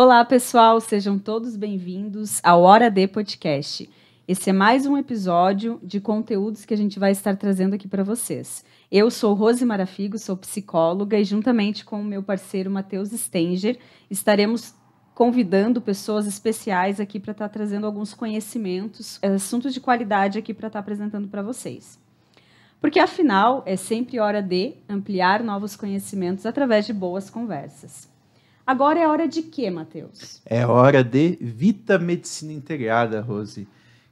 Olá, pessoal, sejam todos bem-vindos ao Hora D Podcast. Esse é mais um episódio de conteúdos que a gente vai estar trazendo aqui para vocês. Eu sou Rose Marafigo, sou psicóloga e juntamente com o meu parceiro Matheus Stenger, estaremos convidando pessoas especiais aqui para estar trazendo alguns conhecimentos, assuntos de qualidade aqui para estar apresentando para vocês. Porque, afinal, é sempre hora de ampliar novos conhecimentos através de boas conversas. Agora é hora de quê, Matheus? É hora de Vita Medicina Integrada, Rose.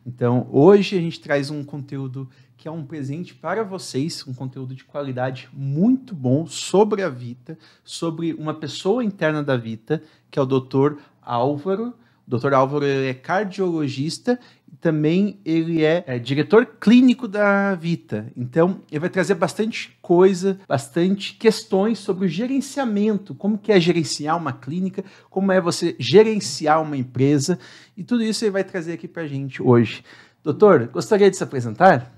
Então, hoje a gente traz um conteúdo que é um presente para vocês, um conteúdo de qualidade muito bom sobre a Vita, sobre uma pessoa interna da Vita, que é o Dr. Álvaro. O Dr. Álvaro é cardiologista e também ele é diretor clínico da Vita. Então, ele vai trazer bastante coisa, bastante questões sobre o gerenciamento, como que é gerenciar uma clínica, como é você gerenciar uma empresa, e tudo isso ele vai trazer aqui para a gente hoje. Doutor, gostaria de se apresentar?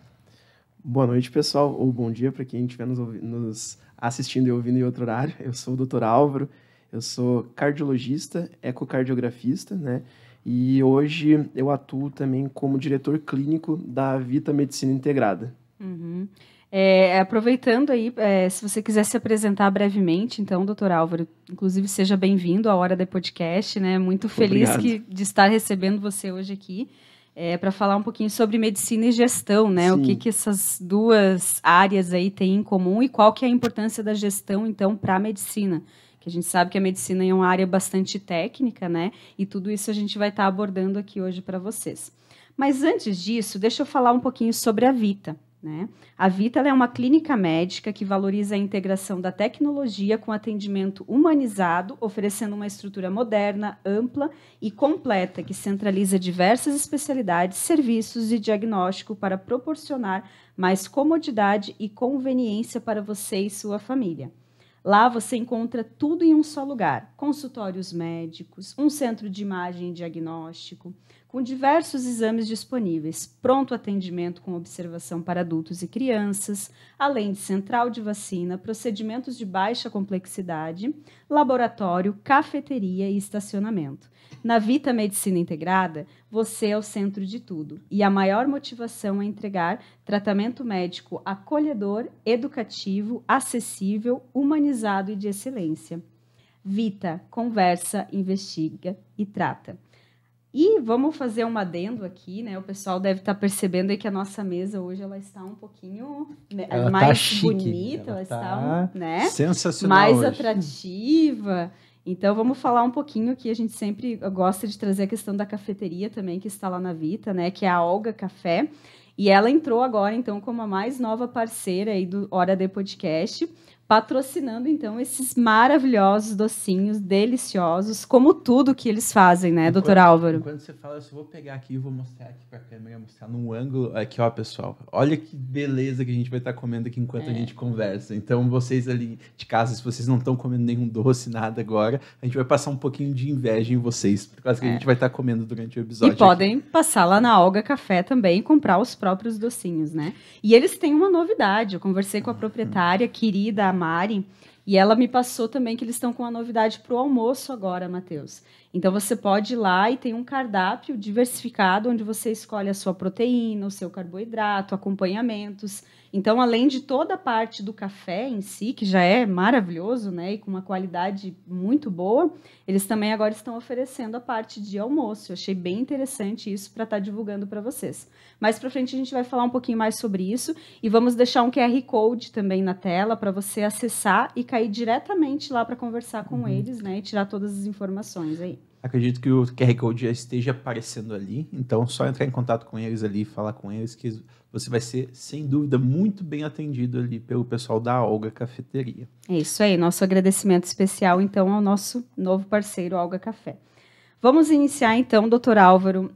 Boa noite, pessoal, ou bom dia para quem estiver nos assistindo e ouvindo em outro horário. Eu sou o Dr. Álvaro, eu sou cardiologista, ecocardiografista, né? E hoje eu atuo também como diretor clínico da Vita Medicina Integrada. Uhum. Aproveitando aí, se você quiser se apresentar brevemente, então, doutor Álvaro, inclusive seja bem-vindo à Hora do Podcast, né? Muito feliz de estar recebendo você hoje aqui para falar um pouquinho sobre medicina e gestão, né? Sim. O que essas duas áreas aí têm em comum e qual que é a importância da gestão, então, para a medicina. Que a gente sabe que a medicina é uma área bastante técnica, né? E tudo isso a gente vai estar abordando aqui hoje para vocês. Mas antes disso, deixa eu falar um pouquinho sobre a Vita, né? A Vita ela é uma clínica médica que valoriza a integração da tecnologia com atendimento humanizado, oferecendo uma estrutura moderna, ampla e completa que centraliza diversas especialidades, serviços e diagnóstico para proporcionar mais comodidade e conveniência para você e sua família. Lá você encontra tudo em um só lugar, consultórios médicos, um centro de imagem e diagnóstico, com diversos exames disponíveis, pronto atendimento com observação para adultos e crianças, além de central de vacina, procedimentos de baixa complexidade, laboratório, cafeteria e estacionamento. Na Vita Medicina Integrada, você é o centro de tudo e a maior motivação é entregar tratamento médico acolhedor, educativo, acessível, humanizado e de excelência. Vita, conversa, investiga e trata. E vamos fazer um adendo aqui, né? O pessoal deve estar percebendo aí que a nossa mesa hoje ela está um pouquinho mais bonita, ela está, né? Sensacional, mais hoje. Atrativa. Então, vamos falar um pouquinho que a gente sempre gosta de trazer a questão da cafeteria também, que está lá na Vita, né? Que é a Olga Café. E ela entrou agora, então, como a mais nova parceira aí do Hora D Podcast, patrocinando, então, esses maravilhosos docinhos, deliciosos, como tudo que eles fazem, né, doutor Álvaro? Enquanto você fala, eu só vou pegar aqui e vou mostrar aqui para a câmera, mostrar num ângulo. Aqui, ó, pessoal. Olha que beleza que a gente vai estar comendo aqui enquanto a gente conversa. Então, vocês ali de casa, se vocês não estão comendo nenhum doce, nada agora, a gente vai passar um pouquinho de inveja em vocês, por causa que a gente vai estar comendo durante o episódio. E podem passar lá na Olga Café também e comprar os próprios docinhos, né? E eles têm uma novidade. Eu conversei com a proprietária, querida Mari, e ela me passou também que eles estão com uma novidade para o almoço agora, Matheus. Então, você pode ir lá e tem um cardápio diversificado, onde você escolhe a sua proteína, o seu carboidrato, acompanhamentos. Então, além de toda a parte do café em si, que já é maravilhoso, né, e com uma qualidade muito boa, eles também agora estão oferecendo a parte de almoço. Eu achei bem interessante isso para estar divulgando para vocês. Mais para frente a gente vai falar um pouquinho mais sobre isso e vamos deixar um QR Code também na tela para você acessar e cair diretamente lá para conversar com eles, né, e tirar todas as informações aí. Acredito que o QR Code já esteja aparecendo ali, então só entrar em contato com eles ali, falar com eles, que você vai ser, sem dúvida, muito bem atendido ali pelo pessoal da Olga Cafeteria. É isso aí, nosso agradecimento especial, então, ao nosso novo parceiro, Olga Café. Vamos iniciar, então, doutor Álvaro.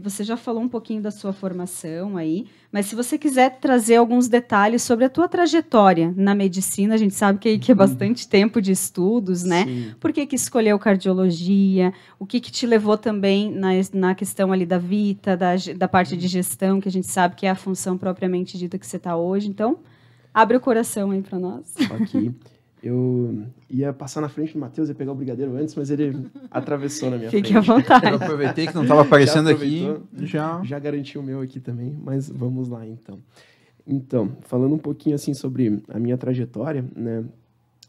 Você já falou um pouquinho da sua formação aí, mas se você quiser trazer alguns detalhes sobre a tua trajetória na medicina, a gente sabe que é bastante tempo de estudos, né? Sim. Por que escolheu cardiologia? O que te levou também na questão ali da Vita, da parte de gestão, que a gente sabe que é a função propriamente dita que você está hoje. Então, abre o coração aí para nós. Ok. Eu ia passar na frente do Matheus, ia pegar o brigadeiro antes, mas ele atravessou na minha frente. Fique à vontade. Eu aproveitei que não estava aparecendo aqui. Já garanti o meu aqui também, mas vamos lá, então. Então, falando um pouquinho assim sobre a minha trajetória, né?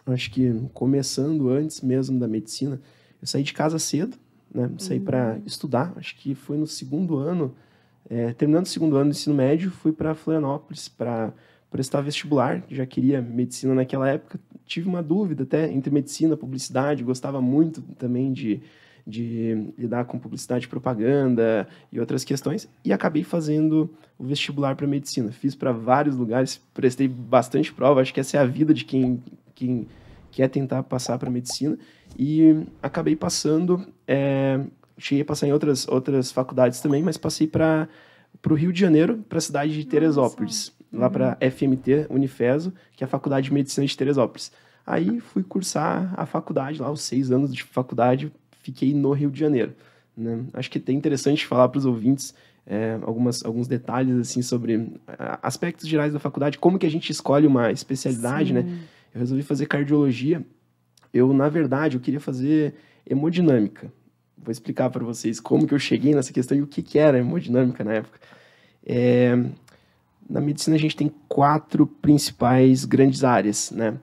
Acho que começando antes mesmo da medicina, eu saí de casa cedo, né? Saí para estudar, acho que foi no segundo ano, terminando o segundo ano do ensino médio, fui para Florianópolis para prestar vestibular, já queria medicina naquela época, tive uma dúvida até entre medicina e publicidade, gostava muito também de lidar com publicidade e propaganda e outras questões, e acabei fazendo o vestibular para medicina. Fiz para vários lugares, prestei bastante prova, acho que essa é a vida de quem quer tentar passar para medicina, e acabei passando, cheguei a passar em outras faculdades também, mas passei para o Rio de Janeiro, para a cidade de Teresópolis, lá para FMT Unifeso, que é a Faculdade de Medicina de Teresópolis. Aí fui cursar a faculdade lá, os 6 anos de faculdade, fiquei no Rio de Janeiro, né? Acho que é até interessante falar para os ouvintes alguns detalhes assim sobre aspectos gerais da faculdade, como que a gente escolhe uma especialidade, né? Eu resolvi fazer cardiologia. Na verdade, eu queria fazer hemodinâmica. Vou explicar para vocês como que eu cheguei nessa questão e o que era hemodinâmica na época. Na medicina, a gente tem 4 principais grandes áreas, né?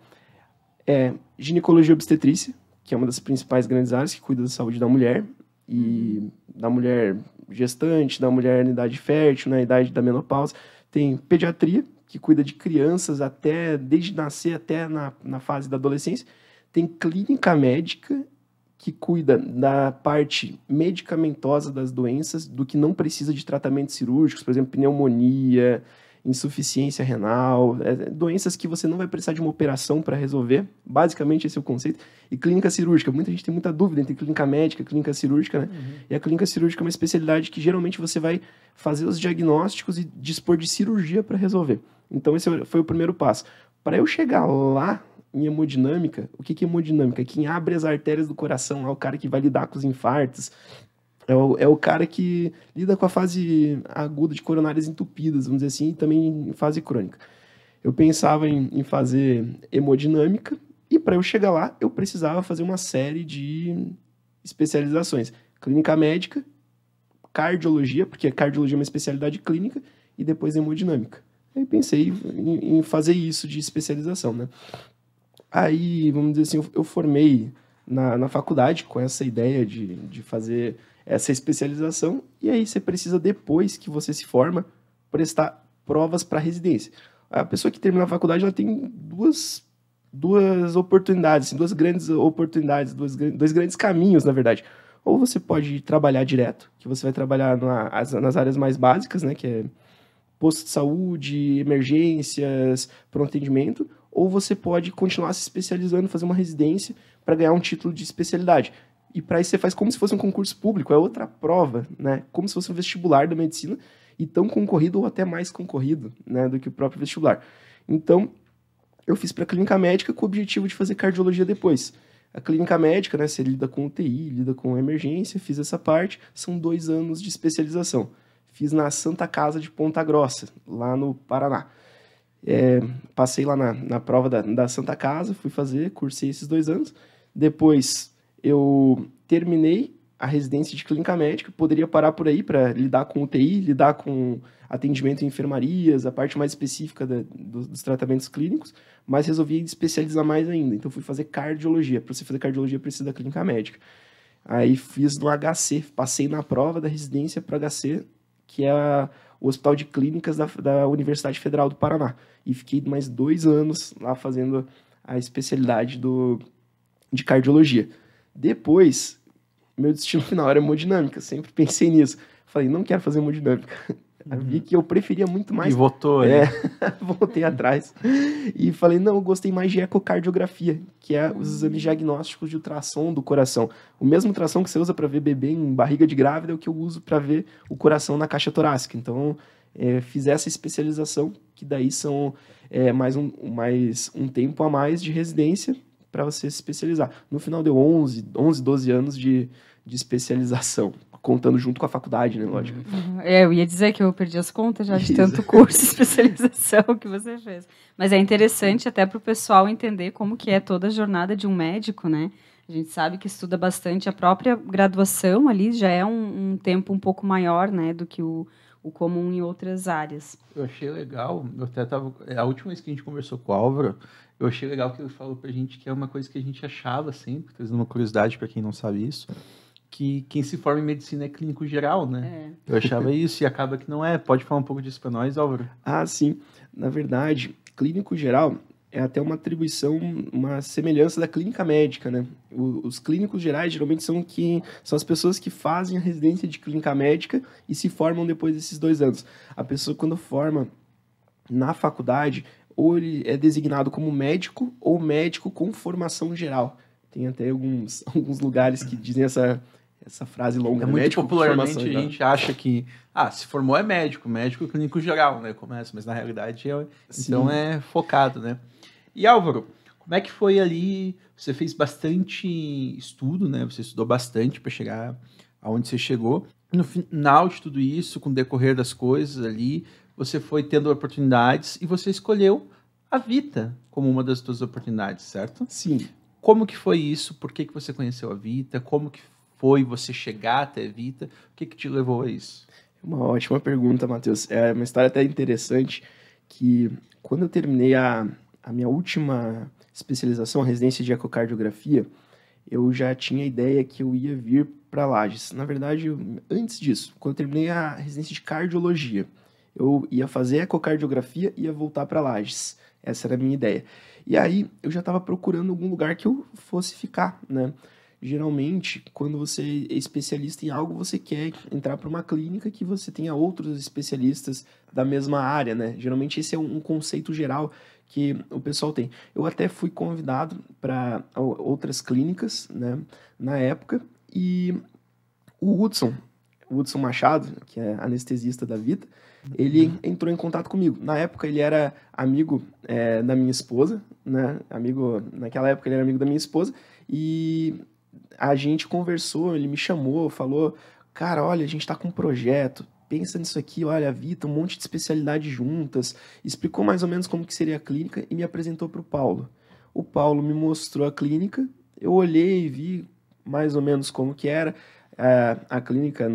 Ginecologia e obstetrícia, que é uma das principais grandes áreas, que cuida da saúde da mulher, e da mulher gestante, da mulher na idade fértil, na idade da menopausa. Tem pediatria, que cuida de crianças desde nascer até na fase da adolescência. Tem clínica médica, que cuida da parte medicamentosa das doenças, do que não precisa de tratamentos cirúrgicos, por exemplo, pneumonia, insuficiência renal, doenças que você não vai precisar de uma operação para resolver. Basicamente, esse é o conceito. E clínica cirúrgica. Muita gente tem muita dúvida entre clínica médica e clínica cirúrgica, né? E a clínica cirúrgica é uma especialidade que geralmente você vai fazer os diagnósticos e dispor de cirurgia para resolver. Então, esse foi o primeiro passo. Para eu chegar lá em hemodinâmica, o que é hemodinâmica? Quem abre as artérias do coração, é o cara que vai lidar com os infartos, é o cara que lida com a fase aguda de coronárias entupidas, vamos dizer assim, e também em fase crônica. Eu pensava em fazer hemodinâmica, e para eu chegar lá, eu precisava fazer uma série de especializações. Clínica médica, cardiologia, porque a cardiologia é uma especialidade clínica, e depois hemodinâmica. Aí pensei em fazer isso de especialização, né? Aí, vamos dizer assim, eu formei na faculdade com essa ideia de fazer essa especialização, e aí você precisa, depois que você se forma, prestar provas para residência. A pessoa que termina a faculdade, ela tem duas oportunidades, assim, duas grandes oportunidades, dois grandes caminhos, na verdade. Ou você pode trabalhar direto, que você vai trabalhar nas áreas mais básicas, né, que é posto de saúde, emergências, pronto atendimento, ou você pode continuar se especializando, fazer uma residência para ganhar um título de especialidade. E para isso você faz como se fosse um concurso público, é outra prova, né? Como se fosse um vestibular da medicina, e tão concorrido ou até mais concorrido, né, do que o próprio vestibular. Então, eu fiz para a clínica médica com o objetivo de fazer cardiologia depois. A clínica médica, né, você lida com UTI, lida com emergência, fiz essa parte, são 2 anos de especialização. Fiz na Santa Casa de Ponta Grossa, lá no Paraná. Passei lá na prova da Santa Casa, fui fazer, cursei esses 2 anos. Depois eu terminei a residência de clínica médica, poderia parar por aí para lidar com UTI, lidar com atendimento em enfermarias, a parte mais específica dos tratamentos clínicos, mas resolvi especializar mais ainda. Então fui fazer cardiologia. Para você fazer cardiologia precisa da clínica médica. Aí fiz no HC, passei na prova da residência para HC, que é o Hospital de Clínicas da Universidade Federal do Paraná. E fiquei mais 2 anos lá fazendo a especialidade de cardiologia. Depois, meu destino final era hemodinâmica, sempre pensei nisso. Falei, não quero fazer hemodinâmica. Vi que eu preferia muito mais... E votou, né? Voltei atrás. E falei, não, eu gostei mais de ecocardiografia, que é os exames diagnósticos de ultrassom do coração. O mesmo ultrassom que você usa para ver bebê em barriga de grávida é o que eu uso para ver o coração na caixa torácica. Então, fiz essa especialização, que daí são mais um tempo a mais de residência para você se especializar. No final deu 11, 12 anos de especialização. contando junto com a faculdade, né, lógico. Eu ia dizer que eu perdi as contas já de tanto curso, especialização que você fez. Mas é interessante até para o pessoal entender como que é toda a jornada de um médico, né? A gente sabe que estuda bastante, a própria graduação ali já é um tempo um pouco maior, né, do que o comum em outras áreas. Eu achei legal, a última vez que a gente conversou com o Álvaro, eu achei legal que ele falou pra gente que é uma coisa que a gente achava sempre, trazendo uma curiosidade para quem não sabe isso, que quem se forma em medicina é clínico geral, né? Eu achava isso e acaba que não é. Pode falar um pouco disso para nós, Álvaro? Ah, sim. Na verdade, clínico geral é até uma atribuição, uma semelhança da clínica médica, né? Os clínicos gerais geralmente são as pessoas que fazem a residência de clínica médica e se formam depois desses 2 anos. A pessoa, quando forma na faculdade, ou ele é designado como médico ou médico com formação geral. Tem até alguns lugares que dizem essa frase longa. É muito médico popularmente a gente acha que se formou é médico clínico geral, né? Começa, mas na realidade então é focado, né? E Álvaro, como é que foi ali? Você fez bastante estudo, né? Você estudou bastante para chegar aonde você chegou. No final de tudo isso, com o decorrer das coisas ali, você foi tendo oportunidades e você escolheu a Vita como uma das suas oportunidades, certo? Sim. Como que foi isso? Por que você conheceu a Vita? Como que foi você chegar até a Vita? O que te levou a isso? Uma ótima pergunta, Matheus. É uma história até interessante que quando eu terminei a minha última especialização, a residência de ecocardiografia, eu já tinha a ideia que eu ia vir para Lages. Na verdade, antes disso, quando eu terminei a residência de cardiologia, eu ia fazer ecocardiografia e ia voltar para Lages. Essa era a minha ideia. E aí, eu já estava procurando algum lugar que eu fosse ficar, né? Geralmente, quando você é especialista em algo, você quer entrar para uma clínica que você tenha outros especialistas da mesma área, né? Geralmente esse é um conceito geral que o pessoal tem. Eu até fui convidado para outras clínicas, né, na época, e o Hudson Machado, que é anestesista da Vita, ele entrou em contato comigo. Na época, ele era amigo da minha esposa, né? Naquela época, ele era amigo da minha esposa, e a gente conversou, ele me chamou, falou, cara, olha, a gente tá com um projeto, pensa nisso aqui, olha, a Vita, um monte de especialidades juntas, explicou mais ou menos como que seria a clínica e me apresentou para o Paulo. O Paulo me mostrou a clínica, eu olhei e vi mais ou menos como que era. A clínica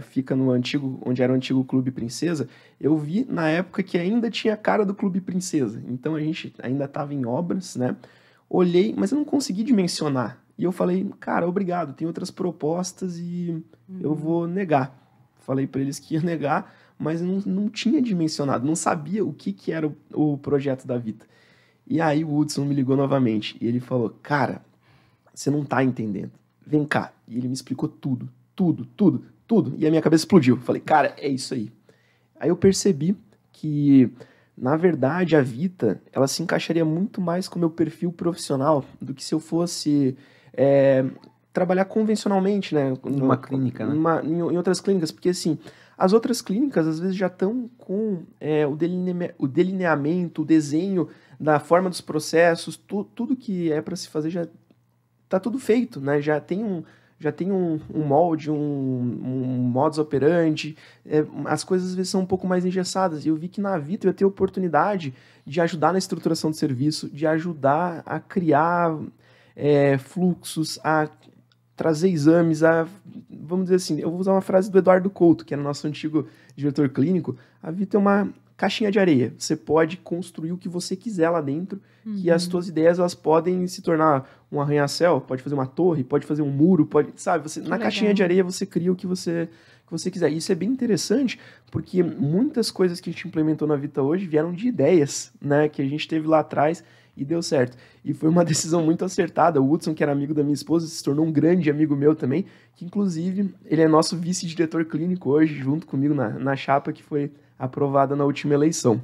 fica no antigo, onde era o antigo Clube Princesa. Eu vi na época que ainda tinha a cara do Clube Princesa, então a gente ainda estava em obras, né? Olhei, mas eu não consegui dimensionar. E eu falei, cara, obrigado, tem outras propostas e eu vou negar. Falei para eles que ia negar, mas não tinha dimensionado, não sabia o que era o projeto da Vita. E aí o Hudson me ligou novamente e ele falou, cara, você não tá entendendo, vem cá. E ele me explicou tudo. E a minha cabeça explodiu. Falei, cara, é isso aí. Aí eu percebi que, na verdade, a Vita, ela se encaixaria muito mais com o meu perfil profissional do que se eu fosse trabalhar convencionalmente, né? Numa clínica, né? Em outras clínicas, porque assim, as outras clínicas às vezes já estão com o delineamento, o desenho da forma dos processos, tudo que é para se fazer já está tudo feito, né? Já tem um molde, um modus operandi, as coisas às vezes são um pouco mais engessadas. E eu vi que na Vita eu ia ter a oportunidade de ajudar na estruturação do serviço, de ajudar a criar fluxos, a trazer exames, vamos dizer assim, eu vou usar uma frase do Eduardo Couto, que era nosso antigo diretor clínico, a Vita é uma caixinha de areia, você pode construir o que você quiser lá dentro, que as suas ideias elas podem se tornar um arranha-céu, pode fazer uma torre, pode fazer um muro, na caixinha de areia você cria o que você quiser. E isso é bem interessante, porque muitas coisas que a gente implementou na Vita hoje vieram de ideias, né, que a gente teve lá atrás e deu certo. E foi uma decisão muito acertada. O Hudson, que era amigo da minha esposa, se tornou um grande amigo meu também, que inclusive ele é nosso vice-diretor clínico hoje, junto comigo na chapa que foi aprovada na última eleição.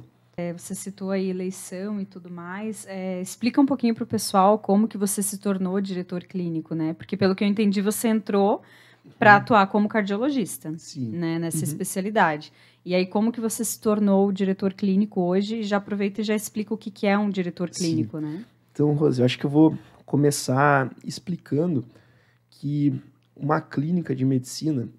Você citou aí eleição e tudo mais. Explica um pouquinho para o pessoal como que você se tornou diretor clínico, né? Porque, pelo que eu entendi, você entrou para atuar como cardiologista, né? Nessa especialidade. E aí, como que você se tornou diretor clínico hoje? Já aproveita e já explica o que é um diretor clínico, né? Então, Rose, eu acho que eu vou começar explicando que uma clínica de medicina,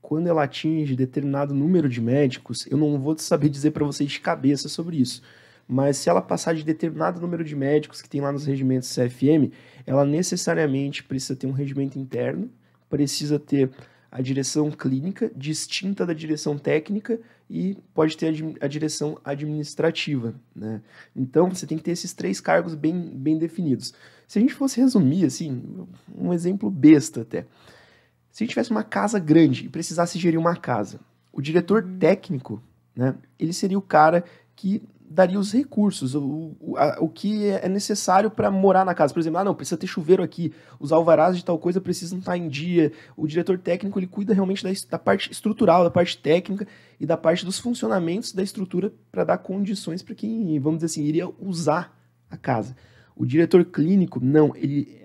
quando ela atinge determinado número de médicos, eu não vou saber dizer para vocês de cabeça sobre isso, mas se ela passar de determinado número de médicos que tem lá nos regimentos CFM, ela necessariamente precisa ter um regimento interno, precisa ter a direção clínica distinta da direção técnica e pode ter a direção administrativa, né? Então, você tem que ter esses 3 cargos bem definidos. Se a gente fosse resumir, assim, um exemplo besta até. Se a gente tivesse uma casa grande e precisasse gerir uma casa, o diretor técnico, né, ele seria o cara que daria os recursos, o que é necessário para morar na casa. Por exemplo, não, precisa ter chuveiro aqui, os alvarás de tal coisa precisam estar em dia. O diretor técnico, ele cuida realmente da parte estrutural, da parte técnica e da parte dos funcionamentos da estrutura para dar condições para quem, vamos dizer assim, iria usar a casa. O diretor clínico, não,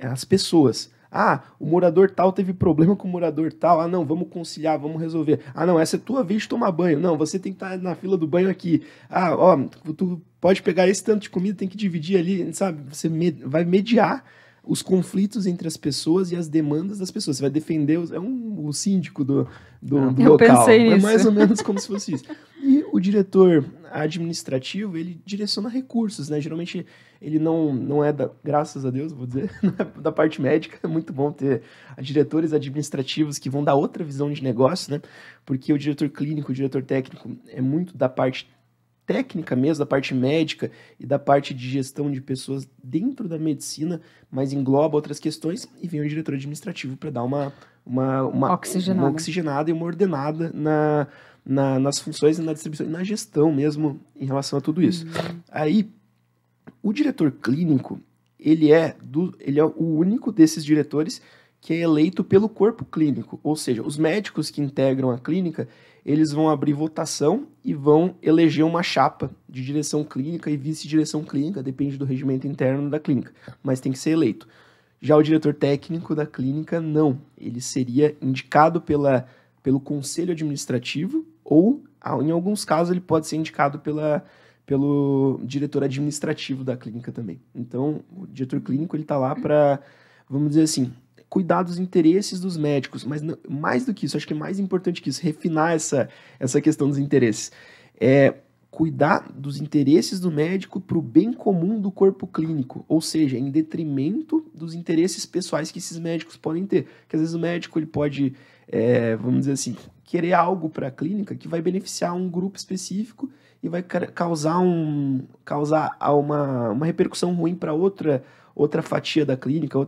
as pessoas. Ah, o morador tal teve problema com o morador tal. Ah, não, vamos conciliar, vamos resolver. Ah, não, essa é tua vez de tomar banho. Não, você tem que estar na fila do banho aqui. Ah, ó, tu pode pegar esse tanto de comida, tem que dividir ali, sabe? Você vai mediar os conflitos entre as pessoas e as demandas das pessoas. Você vai defender, o síndico do eu local. Pensei nisso. É mais ou menos como se fosse isso. E o diretor administrativo, ele direciona recursos, né? Geralmente ele não é graças a Deus, vou dizer, da parte médica. É muito bom ter diretores administrativos que vão dar outra visão de negócio, né? Porque o diretor clínico, o diretor técnico é muito da parte técnica mesmo, da parte médica e da parte de gestão de pessoas dentro da medicina, mas engloba outras questões, e vem o diretor administrativo para dar uma oxigenada e uma ordenada nas funções e na distribuição e na gestão mesmo em relação a tudo isso. Aí, o diretor clínico, ele é o único desses diretores que é eleito pelo corpo clínico, ou seja, os médicos que integram a clínica, eles vão abrir votação e vão eleger uma chapa de direção clínica e vice-direção clínica, depende do regimento interno da clínica, mas tem que ser eleito. Já o diretor técnico da clínica, não. Ele seria indicado pelo conselho administrativo ou, em alguns casos, ele pode ser indicado pelo diretor administrativo da clínica também. Então, o diretor clínico ele está lá para, vamos dizer assim, cuidar dos interesses dos médicos, mas não, mais do que isso, acho que é mais importante que isso, refinar essa questão dos interesses. Cuidar dos interesses do médico para o bem comum do corpo clínico, ou seja, em detrimento dos interesses pessoais que esses médicos podem ter. Porque às vezes o médico ele pode, vamos dizer assim, querer algo para a clínica que vai beneficiar um grupo específico e vai causar uma repercussão ruim para outra fatia da clínica,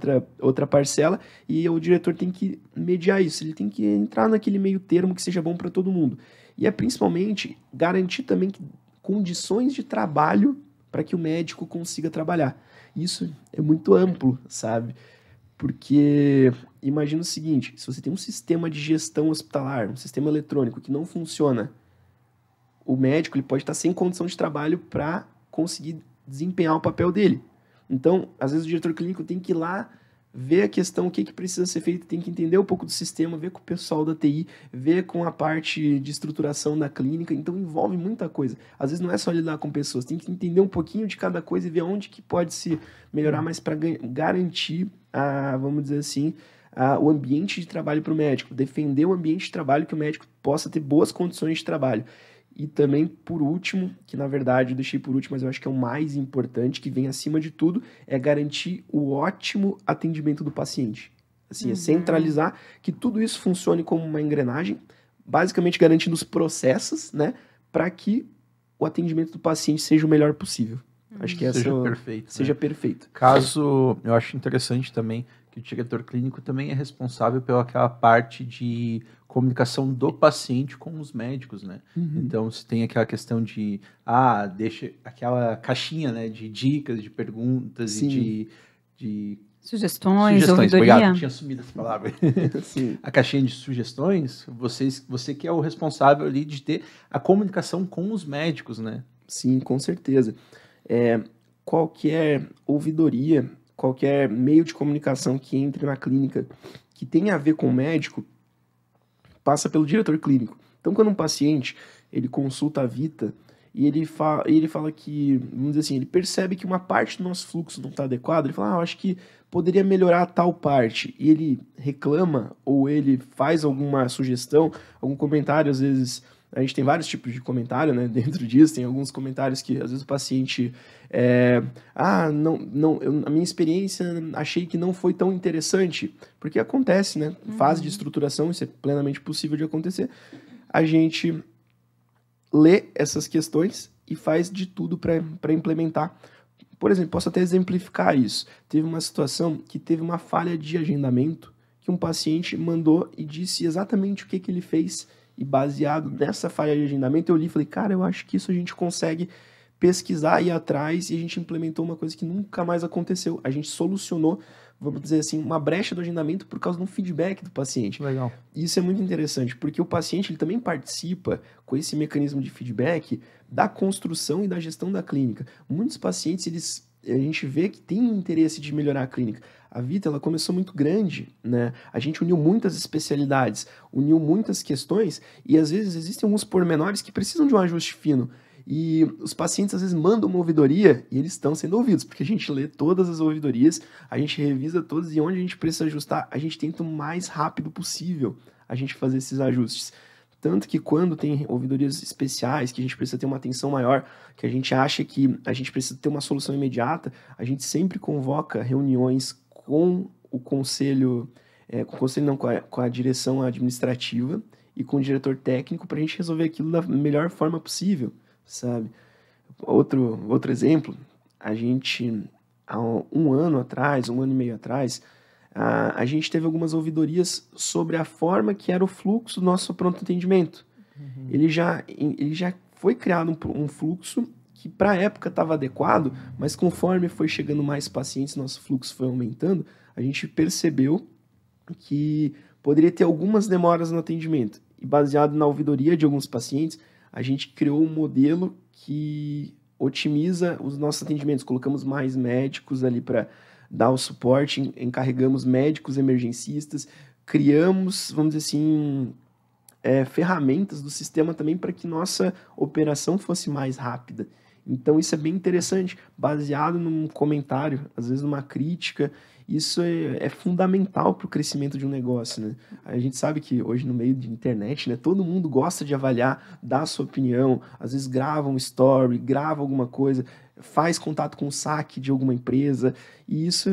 outra parcela, e o diretor tem que mediar isso, ele tem que entrar naquele meio termo que seja bom para todo mundo. E é principalmente garantir também condições de trabalho para que o médico consiga trabalhar. Isso é muito amplo, sabe? Porque imagina o seguinte, se você tem um sistema de gestão hospitalar, um sistema eletrônico que não funciona, o médico ele pode estar sem condição de trabalho para conseguir desempenhar o papel dele. Então, às vezes o diretor clínico tem que ir lá ver a questão, o que precisa ser feito, tem que entender um pouco do sistema, ver com o pessoal da TI, ver com a parte de estruturação da clínica, então envolve muita coisa. Às vezes não é só lidar com pessoas, tem que entender um pouquinho de cada coisa e ver onde que pode se melhorar, mas para garantir, vamos dizer assim, o ambiente de trabalho para o médico, defender o ambiente de trabalho que o médico possa ter boas condições de trabalho. E também, por último, que na verdade eu deixei por último, mas eu acho que é o mais importante, que vem acima de tudo, é garantir o ótimo atendimento do paciente. Assim, é centralizar que tudo isso funcione como uma engrenagem, basicamente garantindo os processos, né, para que o atendimento do paciente seja o melhor possível. Acho que seja perfeito. Caso, eu acho interessante também que o diretor clínico também é responsável pela aquela parte de comunicação do paciente com os médicos, né? Então, se tem aquela questão de, deixa aquela caixinha, né, de dicas, de perguntas Sim. e de sugestões, ouvidoria. Obrigado, tinha sumido essa palavra. Sim. A caixinha de sugestões, você que é o responsável ali de ter a comunicação com os médicos, né? Sim, com certeza. Qualquer ouvidoria, qualquer meio de comunicação que entre na clínica que tenha a ver com o médico, passa pelo diretor clínico. Então, quando um paciente ele consulta a Vita, e ele fala que, vamos dizer assim, ele percebe que uma parte do nosso fluxo não está adequada, ele fala, eu acho que poderia melhorar tal parte, e ele reclama, ou ele faz alguma sugestão, algum comentário, às vezes, a gente tem vários tipos de comentário, né, dentro disso, tem alguns comentários que, às vezes, o paciente, a minha experiência, achei que não foi tão interessante, porque acontece, né, fase de estruturação, isso é plenamente possível de acontecer, a gente lê essas questões e faz de tudo para implementar. Por exemplo, posso até exemplificar isso. Teve uma situação que teve uma falha de agendamento que um paciente mandou e disse exatamente o que ele fez. E baseado nessa falha de agendamento, eu li e falei, cara, eu acho que isso a gente consegue pesquisar e ir atrás, e a gente implementou uma coisa que nunca mais aconteceu. A gente solucionou, vamos dizer assim, uma brecha do agendamento por causa de um feedback do paciente. Legal. Isso é muito interessante, porque o paciente ele também participa com esse mecanismo de feedback da construção e da gestão da clínica. Muitos pacientes, a gente vê que tem interesse de melhorar a clínica. A Vita, ela começou muito grande, né? A gente uniu muitas especialidades, uniu muitas questões, e às vezes existem alguns pormenores que precisam de um ajuste fino. E os pacientes às vezes mandam uma ouvidoria e eles estão sendo ouvidos, porque a gente lê todas as ouvidorias, a gente revisa todas e onde a gente precisa ajustar, a gente tenta o mais rápido possível a gente fazer esses ajustes. Tanto que quando tem ouvidorias especiais, que a gente precisa ter uma atenção maior, que a gente acha que a gente precisa ter uma solução imediata, a gente sempre convoca reuniões com o conselho, com a direção administrativa e com o diretor técnico para a gente resolver aquilo da melhor forma possível, sabe? Outro exemplo, a gente, há um ano e meio atrás, a gente teve algumas ouvidorias sobre a forma que era o fluxo do nosso pronto atendimento. Uhum. Ele já foi criado um fluxo que para a época estava adequado, mas conforme foi chegando mais pacientes, nosso fluxo foi aumentando, a gente percebeu que poderia ter algumas demoras no atendimento. E baseado na ouvidoria de alguns pacientes, a gente criou um modelo que otimiza os nossos atendimentos. Colocamos mais médicos ali para dar o suporte, encarregamos médicos emergencistas, criamos, vamos dizer assim, ferramentas do sistema também para que nossa operação fosse mais rápida. Então isso é bem interessante, baseado num comentário, às vezes numa crítica. Isso é fundamental para o crescimento de um negócio, né? A gente sabe que hoje no meio de internet, né, todo mundo gosta de avaliar, dar a sua opinião, às vezes grava um story, grava alguma coisa, faz contato com o saque de alguma empresa, e isso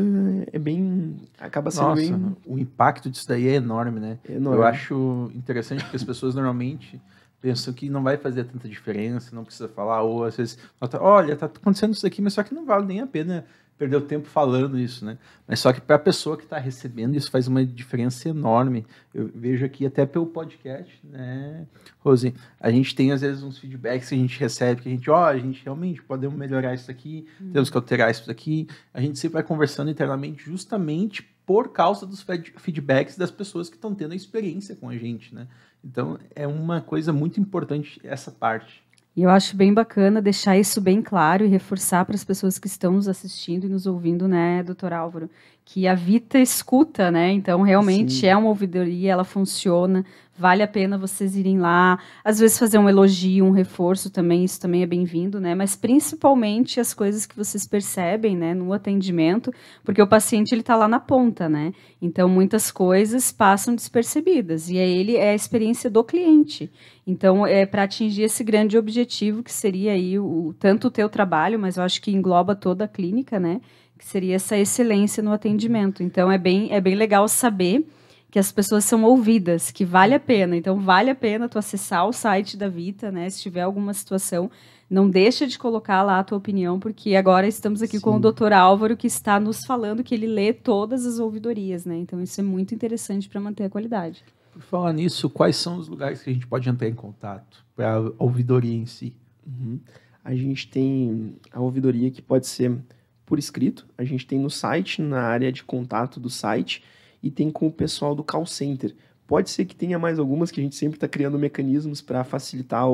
acaba sendo bem... O impacto disso daí é enorme, né? Enorme. Eu acho interessante porque as pessoas normalmente pensam que não vai fazer tanta diferença, não precisa falar, ou às vezes, olha, tá acontecendo isso aqui, mas só que não vale nem a pena perder o tempo falando isso, né? Mas só que para a pessoa que está recebendo, isso faz uma diferença enorme. Eu vejo aqui até pelo podcast, né, Rose? A gente tem, às vezes, uns feedbacks que a gente recebe, que a gente realmente podemos melhorar isso aqui, temos que alterar isso daqui. A gente sempre vai conversando internamente justamente por causa dos feedbacks das pessoas que estão tendo a experiência com a gente, né? Então, é uma coisa muito importante essa parte. E eu acho bem bacana deixar isso bem claro e reforçar para as pessoas que estão nos assistindo e nos ouvindo, né, doutor Álvaro, que a Vita escuta, né? Então, realmente Sim. é uma ouvidoria, ela funciona, vale a pena vocês irem lá, às vezes fazer um elogio, um reforço também, isso também é bem-vindo, né? Mas principalmente as coisas que vocês percebem, né, no atendimento, porque o paciente ele está lá na ponta, né? Então, muitas coisas passam despercebidas e é a experiência do cliente. Então, para atingir esse grande objetivo, que seria aí tanto o teu trabalho, mas eu acho que engloba toda a clínica, né? Que seria essa excelência no atendimento. Então, é bem legal saber que as pessoas são ouvidas, que vale a pena. Então, vale a pena tu acessar o site da Vita, né? Se tiver alguma situação, não deixa de colocar lá a tua opinião, porque agora estamos aqui Sim. com o Dr. Álvaro, que está nos falando que ele lê todas as ouvidorias, né? Então, isso é muito interessante para manter a qualidade. Por falar nisso, quais são os lugares que a gente pode entrar em contato para a ouvidoria em si? Uhum. A gente tem a ouvidoria que pode ser por escrito, a gente tem no site, na área de contato do site, e tem com o pessoal do call center. Pode ser que tenha mais algumas, que a gente sempre está criando mecanismos para facilitar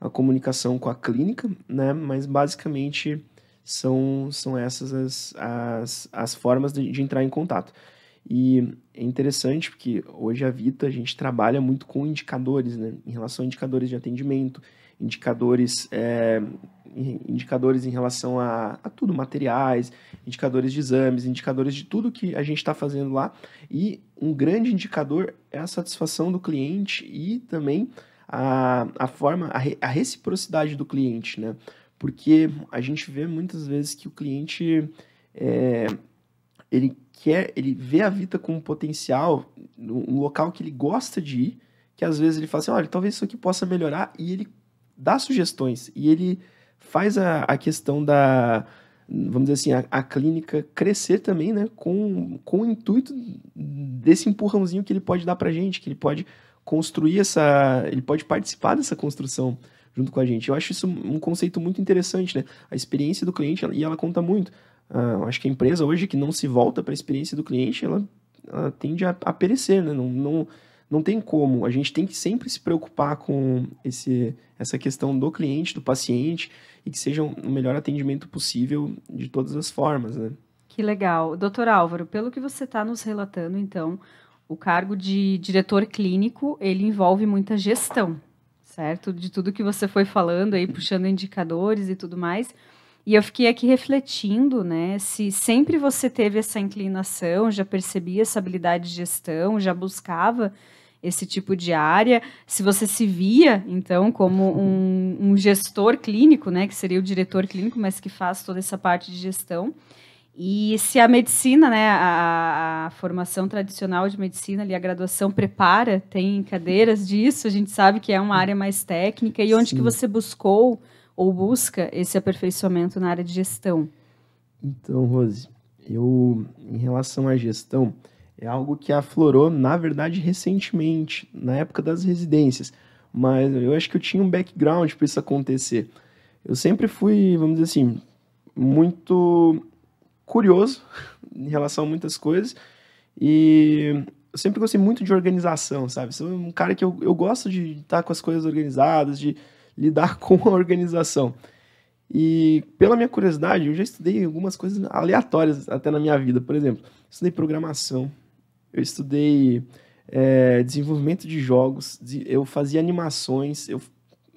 a comunicação com a clínica, né? Mas basicamente são essas as formas de entrar em contato. E é interessante porque hoje a Vita, a gente trabalha muito com indicadores, né? Em relação a indicadores de atendimento, indicadores em relação a tudo, materiais, indicadores de exames, indicadores de tudo que a gente está fazendo lá. E um grande indicador é a satisfação do cliente e também a reciprocidade do cliente, né? Porque a gente vê muitas vezes que o cliente ele vê a Vita como um potencial, um local que ele gosta de ir, que às vezes ele fala assim, olha, talvez isso aqui possa melhorar, e ele dá sugestões, e ele faz a questão vamos dizer assim, a clínica crescer também, né, com o intuito desse empurrãozinho que ele pode dar pra gente, que ele pode construir ele pode participar dessa construção junto com a gente. Eu acho isso um conceito muito interessante, né, a experiência do cliente, e ela conta muito. Acho que a empresa hoje que não se volta para a experiência do cliente, ela tende a perecer, né? Não tem como. A gente tem que sempre se preocupar com essa questão do cliente, do paciente, e que seja o melhor atendimento possível de todas as formas, né? Que legal. Doutor Álvaro, pelo que você está nos relatando, então, o cargo de diretor clínico, ele envolve muita gestão, certo? De tudo que você foi falando aí, puxando indicadores e tudo mais. E eu fiquei aqui refletindo, né, se sempre você teve essa inclinação, já percebia essa habilidade de gestão, já buscava esse tipo de área, se você se via, então, como um gestor clínico, né, que seria o diretor clínico, mas que faz toda essa parte de gestão, e se a medicina, né, a formação tradicional de medicina, ali, a graduação prepara, tem cadeiras disso, a gente sabe que é uma área mais técnica, e onde que você buscou ou busca esse aperfeiçoamento na área de gestão? Então, Rose, em relação à gestão, é algo que aflorou, na verdade, recentemente, na época das residências, mas eu acho que eu tinha um background para isso acontecer. Eu sempre fui, vamos dizer assim, muito curioso em relação a muitas coisas, e eu sempre gostei muito de organização, sabe? Sou um cara que eu gosto de estar com as coisas organizadas, de lidar com a organização. E pela minha curiosidade, eu já estudei algumas coisas aleatórias até na minha vida. Por exemplo, estudei programação, eu estudei desenvolvimento de jogos, eu fazia animações, eu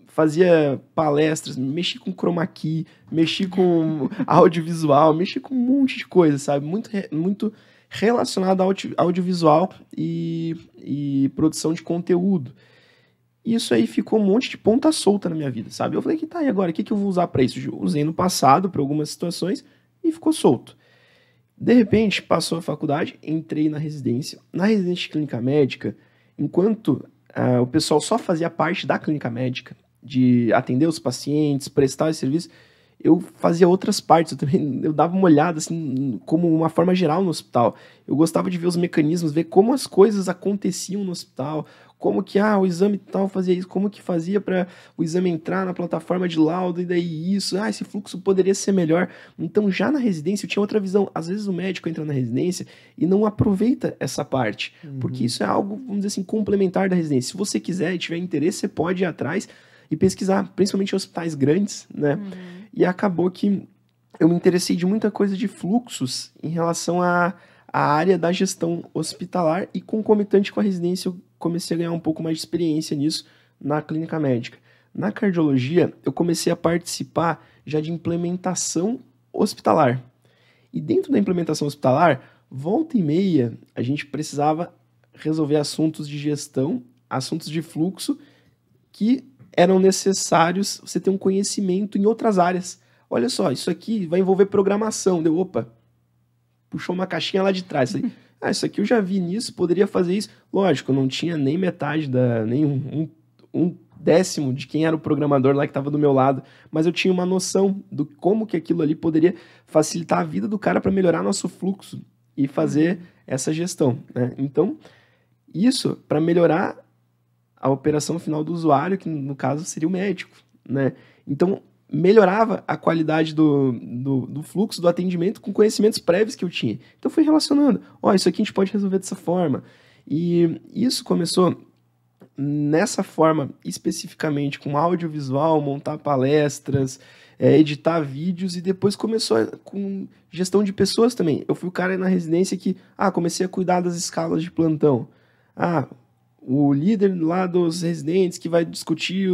fazia palestras, mexi com chroma key, mexi com audiovisual, mexi com um monte de coisa, sabe? Muito relacionado ao audiovisual e produção de conteúdo. E isso aí ficou um monte de ponta solta na minha vida, sabe? Eu falei, e agora? O que eu vou usar para isso? Eu usei no passado para algumas situações e ficou solto. De repente, passou a faculdade, entrei na residência. Na residência de clínica médica, enquanto o pessoal só fazia parte da clínica médica, de atender os pacientes, prestar esse serviço, eu fazia outras partes, eu dava uma olhada, assim, como uma forma geral no hospital. Eu gostava de ver os mecanismos, ver como as coisas aconteciam no hospital, como que o exame tal fazia isso, como que fazia para o exame entrar na plataforma de laudo, e daí isso, esse fluxo poderia ser melhor. Então, já na residência, eu tinha outra visão. Às vezes o médico entra na residência e não aproveita essa parte, porque isso é algo, vamos dizer assim, complementar da residência. Se você quiser e tiver interesse, você pode ir atrás e pesquisar, principalmente em hospitais grandes, né? E acabou que eu me interessei de muita coisa de fluxos em relação à área da gestão hospitalar, e concomitante com a residência eu comecei a ganhar um pouco mais de experiência nisso na clínica médica. Na cardiologia, eu comecei a participar já de implementação hospitalar. E dentro da implementação hospitalar, volta e meia, a gente precisava resolver assuntos de gestão, assuntos de fluxo, que eram necessários você ter um conhecimento em outras áreas. Olha só, isso aqui vai envolver programação. Puxou uma caixinha lá de trás. Falei, isso aqui eu já vi nisso, poderia fazer isso. Lógico, eu não tinha nem metade, nem um décimo de quem era o programador lá que estava do meu lado, mas eu tinha uma noção do como que aquilo ali poderia facilitar a vida do cara para melhorar nosso fluxo e fazer essa gestão, né? Então, isso para melhorar a operação final do usuário, que no caso seria o médico, né? Então, melhorava a qualidade do fluxo, do atendimento, com conhecimentos prévios que eu tinha. Então, fui relacionando. Isso aqui a gente pode resolver dessa forma. E isso começou nessa forma, especificamente com audiovisual, montar palestras, editar vídeos, e depois começou com gestão de pessoas também. Eu fui o cara na residência que, comecei a cuidar das escalas de plantão. O líder lá dos residentes que vai discutir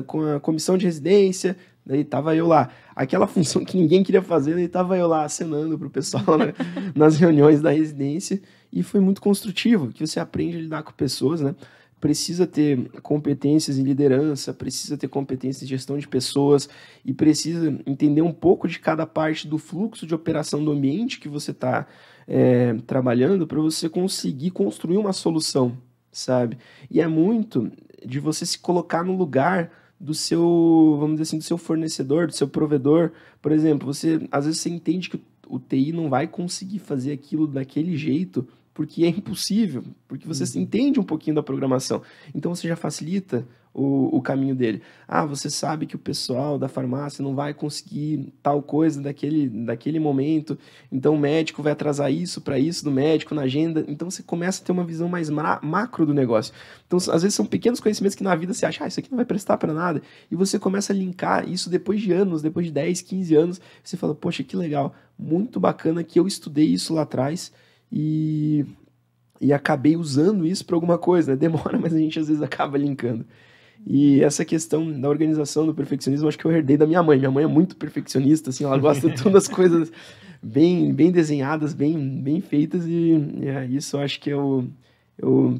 com a comissão de residência, daí tava eu lá. Aquela função que ninguém queria fazer, daí tava eu lá acenando pro pessoal, né, nas reuniões da residência, e foi muito construtivo, que você aprende a lidar com pessoas, né? Precisa ter competências em liderança, precisa ter competências em gestão de pessoas e precisa entender um pouco de cada parte do fluxo de operação do ambiente que você está trabalhando para você conseguir construir uma solução, sabe? E é muito de você se colocar no lugar do seu, vamos dizer assim, do seu fornecedor, do seu provedor. Por exemplo, às vezes você entende que o TI não vai conseguir fazer aquilo daquele jeito porque é impossível, porque você entende um pouquinho da programação. Então você já facilita o caminho dele. Você sabe que o pessoal da farmácia não vai conseguir tal coisa daquele momento, então o médico vai atrasar isso para isso do médico na agenda. Então você começa a ter uma visão mais macro do negócio. Então, às vezes são pequenos conhecimentos que na vida você acha, isso aqui não vai prestar para nada, e você começa a linkar isso depois de anos, depois de 10, 15 anos, você fala, poxa, que legal, muito bacana que eu estudei isso lá atrás, e acabei usando isso para alguma coisa, né? Demora, mas a gente às vezes acaba linkando. E essa questão da organização, do perfeccionismo, acho que eu herdei da minha mãe. Minha mãe é muito perfeccionista, assim, ela gosta de todas as coisas bem desenhadas, bem feitas, e isso eu acho que eu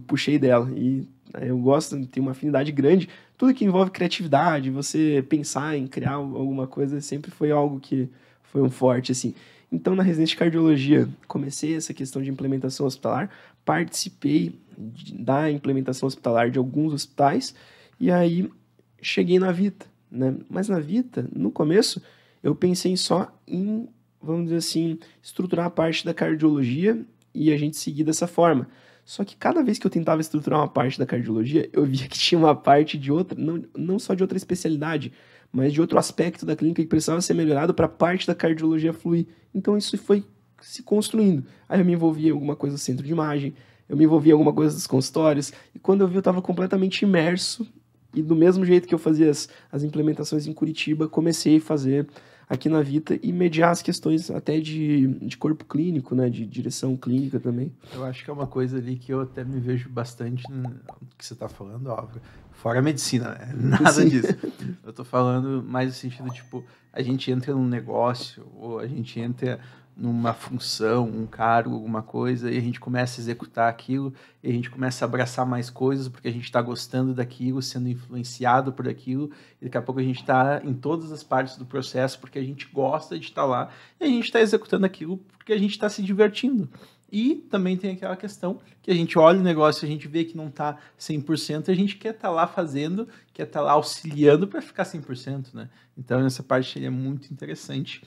puxei dela. E eu gosto, tenho uma afinidade grande. Tudo que envolve criatividade, você pensar em criar alguma coisa, sempre foi algo que foi um forte, assim. Então, na residência de cardiologia, comecei essa questão de implementação hospitalar, participei da implementação hospitalar de alguns hospitais, e aí cheguei na Vita, né? Mas na Vita, no começo, eu pensei só em, vamos dizer assim, estruturar a parte da cardiologia e a gente seguir dessa forma. Só que cada vez que eu tentava estruturar uma parte da cardiologia, eu via que tinha uma parte de outra, não só de outra especialidade, mas de outro aspecto da clínica que precisava ser melhorado para a parte da cardiologia fluir. Então isso foi se construindo. Aí eu me envolvi em alguma coisa do centro de imagem, eu me envolvi em alguma coisa dos consultórios, e quando eu vi eu estava completamente imerso, e do mesmo jeito que eu fazia as implementações em Curitiba, comecei a fazer aqui na Vita e mediar as questões até de corpo clínico, né, de direção clínica também. Eu acho que é uma coisa ali que eu até me vejo bastante no que você está falando, Álvaro. Fora a medicina, né? Nada Sim. disso. Eu tô falando mais no sentido, tipo, a gente entra num negócio, ou a gente entra numa função, um cargo, alguma coisa, e a gente começa a executar aquilo, e a gente começa a abraçar mais coisas, porque a gente está gostando daquilo, sendo influenciado por aquilo, e daqui a pouco a gente está em todas as partes do processo, porque a gente gosta de estar lá, e a gente está executando aquilo porque a gente está se divertindo. E também tem aquela questão que a gente olha o negócio, a gente vê que não está 100%, a gente quer estar lá fazendo, quer estar lá auxiliando para ficar 100%, né? Então, essa parte é muito interessante.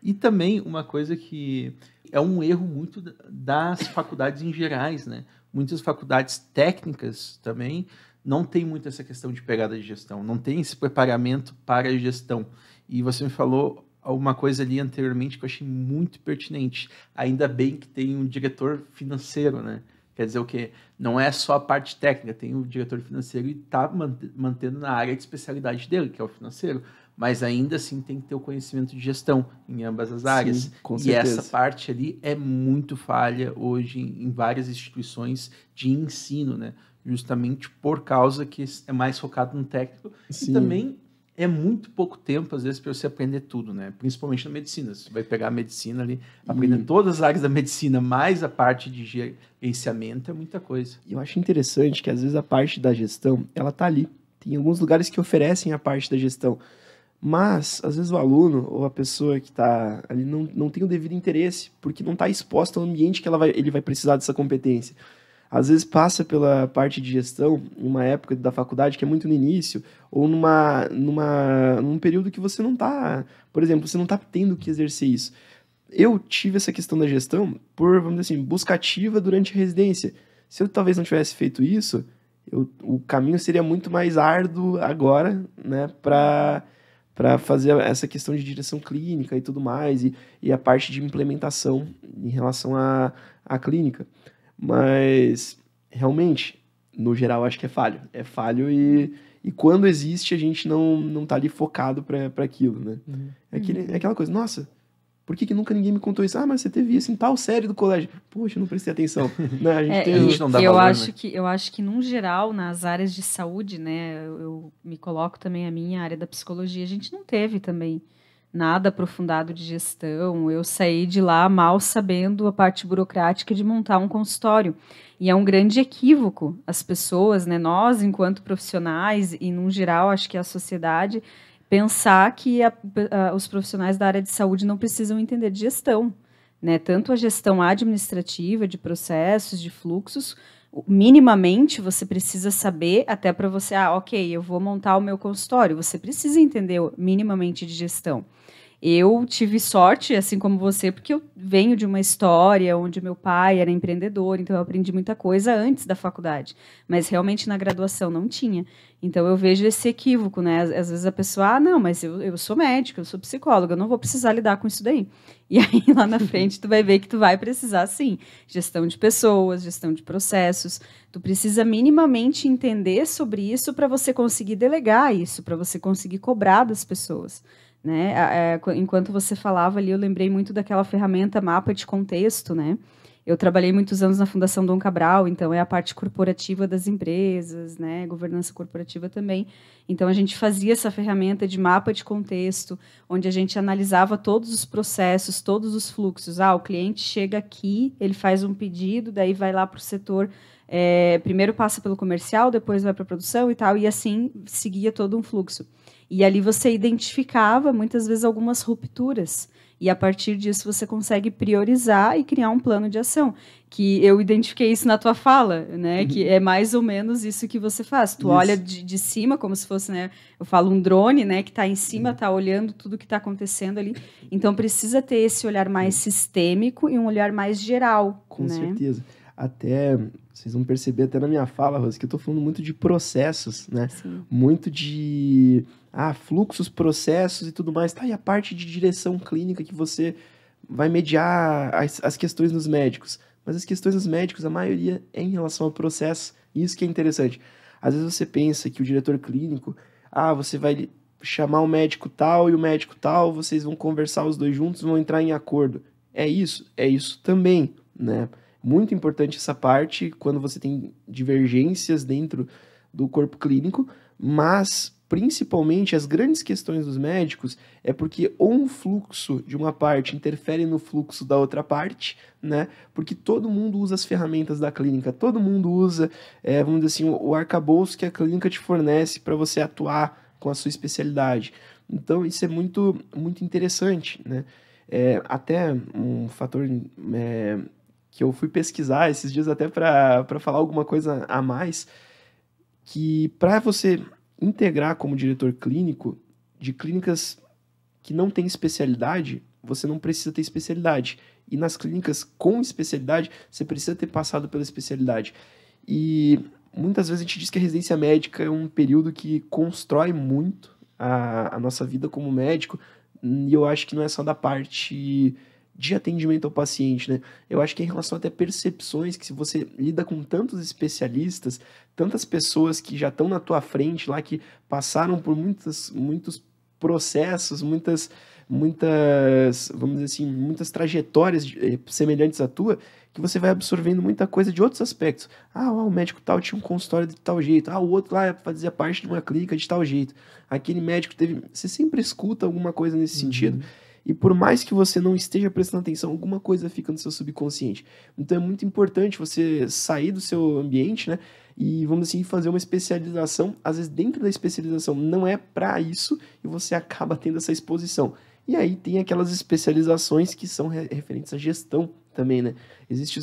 E também uma coisa que é um erro muito das faculdades em gerais, né? Muitas faculdades técnicas também não tem muito essa questão de pegada de gestão, não tem esse preparamento para a gestão. E você me falou alguma coisa ali anteriormente que eu achei muito pertinente. Ainda bem que tem um diretor financeiro, né? Quer dizer o quê? Não é só a parte técnica, tem o diretor financeiro e está mantendo na área de especialidade dele, que é o financeiro, mas ainda assim tem que ter o conhecimento de gestão em ambas as áreas. Sim, com certeza. E essa parte ali é muito falha hoje em várias instituições de ensino, né? Justamente por causa que é mais focado no técnico. Sim. E também é muito pouco tempo, às vezes, para você aprender tudo, né? Principalmente na medicina. Você vai pegar a medicina ali, aprender todas as áreas da medicina, mais a parte de gerenciamento, é muita coisa. Eu acho interessante que, às vezes, a parte da gestão, ela tá ali. Tem alguns lugares que oferecem a parte da gestão, mas, às vezes, o aluno ou a pessoa que está ali não tem o devido interesse, porque não está exposto ao ambiente que ele vai precisar dessa competência. Às vezes passa pela parte de gestão em uma época da faculdade que é muito no início, ou num período que você não está, por exemplo, você não está tendo que exercer isso. Eu tive essa questão da gestão por, vamos dizer assim, busca ativa durante a residência. Se eu talvez não tivesse feito isso, o caminho seria muito mais árduo agora, né, para fazer essa questão de direção clínica e tudo mais, e a parte de implementação em relação à clínica. Mas, realmente, no geral, acho que é falho. É falho e quando existe, a gente não tá ali focado para aquilo, né? É aquela coisa, nossa, por que nunca ninguém me contou isso? Ah, mas você teve isso em tal série do colégio. Poxa, eu não prestei atenção. Né? A gente não dá valor, né? Eu acho que, num geral, nas áreas de saúde, né, eu me coloco também a minha área da psicologia, a gente não teve também nada aprofundado de gestão. Eu saí de lá mal sabendo a parte burocrática de montar um consultório. E é um grande equívoco as pessoas, né, nós, enquanto profissionais, e, num geral, acho que a sociedade, pensar que os profissionais da área de saúde não precisam entender de gestão, né? Tanto a gestão administrativa, de processos, de fluxos, minimamente você precisa saber, até para você, ok, eu vou montar o meu consultório, você precisa entender minimamente de gestão. Eu tive sorte, assim como você, porque eu venho de uma história onde meu pai era empreendedor, então eu aprendi muita coisa antes da faculdade, mas realmente na graduação não tinha. Então eu vejo esse equívoco, né? Às vezes a pessoa, não, mas eu sou médica, eu sou psicóloga, eu não vou precisar lidar com isso daí. E aí lá na frente tu vai ver que tu vai precisar, sim, gestão de pessoas, gestão de processos. Tu precisa minimamente entender sobre isso para você conseguir delegar isso, para você conseguir cobrar das pessoas. Né? Enquanto você falava ali, eu lembrei muito daquela ferramenta mapa de contexto, né? Eu trabalhei muitos anos na Fundação Dom Cabral, então é a parte corporativa das empresas, né? Governança corporativa também. Então a gente fazia essa ferramenta de mapa de contexto, onde a gente analisava todos os processos, todos os fluxos. O cliente chega aqui, ele faz um pedido, daí vai lá para o setor, primeiro passa pelo comercial, depois vai para a produção e tal, e assim seguia todo um fluxo. E ali você identificava, muitas vezes, algumas rupturas. E, a partir disso, você consegue priorizar e criar um plano de ação. Que eu identifiquei isso na tua fala, né? Que é mais ou menos isso que você faz. Tu olha de cima, como se fosse, né? Eu falo um drone, né? Que está em cima, está olhando tudo que está acontecendo ali. Então, precisa ter esse olhar mais sistêmico e um olhar mais geral. Com certeza. Até, vocês vão perceber até na minha fala, Rose, que eu estou falando muito de processos, né? Sim. Muito de fluxos, processos e tudo mais. Tá, e a parte de direção clínica que você vai mediar as questões dos médicos. Mas as questões dos médicos, a maioria é em relação ao processo. E isso que é interessante. Às vezes você pensa que o diretor clínico, você vai chamar o médico tal e o médico tal, vocês vão conversar os dois juntos, vão entrar em acordo. É isso também, né? Muito importante essa parte quando você tem divergências dentro do corpo clínico, mas principalmente as grandes questões dos médicos é porque ou um fluxo de uma parte interfere no fluxo da outra parte, né? Porque todo mundo usa as ferramentas da clínica, todo mundo usa, vamos dizer assim, o arcabouço que a clínica te fornece para você atuar com a sua especialidade. Então isso é muito, muito interessante, né? Até um fator que eu fui pesquisar esses dias até para falar alguma coisa a mais, que para você integrar como diretor clínico de clínicas que não tem especialidade, você não precisa ter especialidade. E nas clínicas com especialidade, você precisa ter passado pela especialidade. E muitas vezes a gente diz que a residência médica é um período que constrói muito a nossa vida como médico, e eu acho que não é só da parte de atendimento ao paciente, né? Eu acho que é em relação até percepções, que se você lida com tantos especialistas, tantas pessoas que já estão na tua frente lá, que passaram por muitos processos, muitas, vamos dizer assim, muitas trajetórias semelhantes à tua, que você vai absorvendo muita coisa de outros aspectos. O médico tal tinha um consultório de tal jeito, o outro lá fazia parte de uma clínica de tal jeito, aquele médico teve... Você sempre escuta alguma coisa nesse sentido, e por mais que você não esteja prestando atenção, alguma coisa fica no seu subconsciente. Então é muito importante você sair do seu ambiente, né? E, vamos assim, fazer uma especialização. Às vezes, dentro da especialização, não é para isso e você acaba tendo essa exposição. E aí tem aquelas especializações que são referentes à gestão também, né? Existe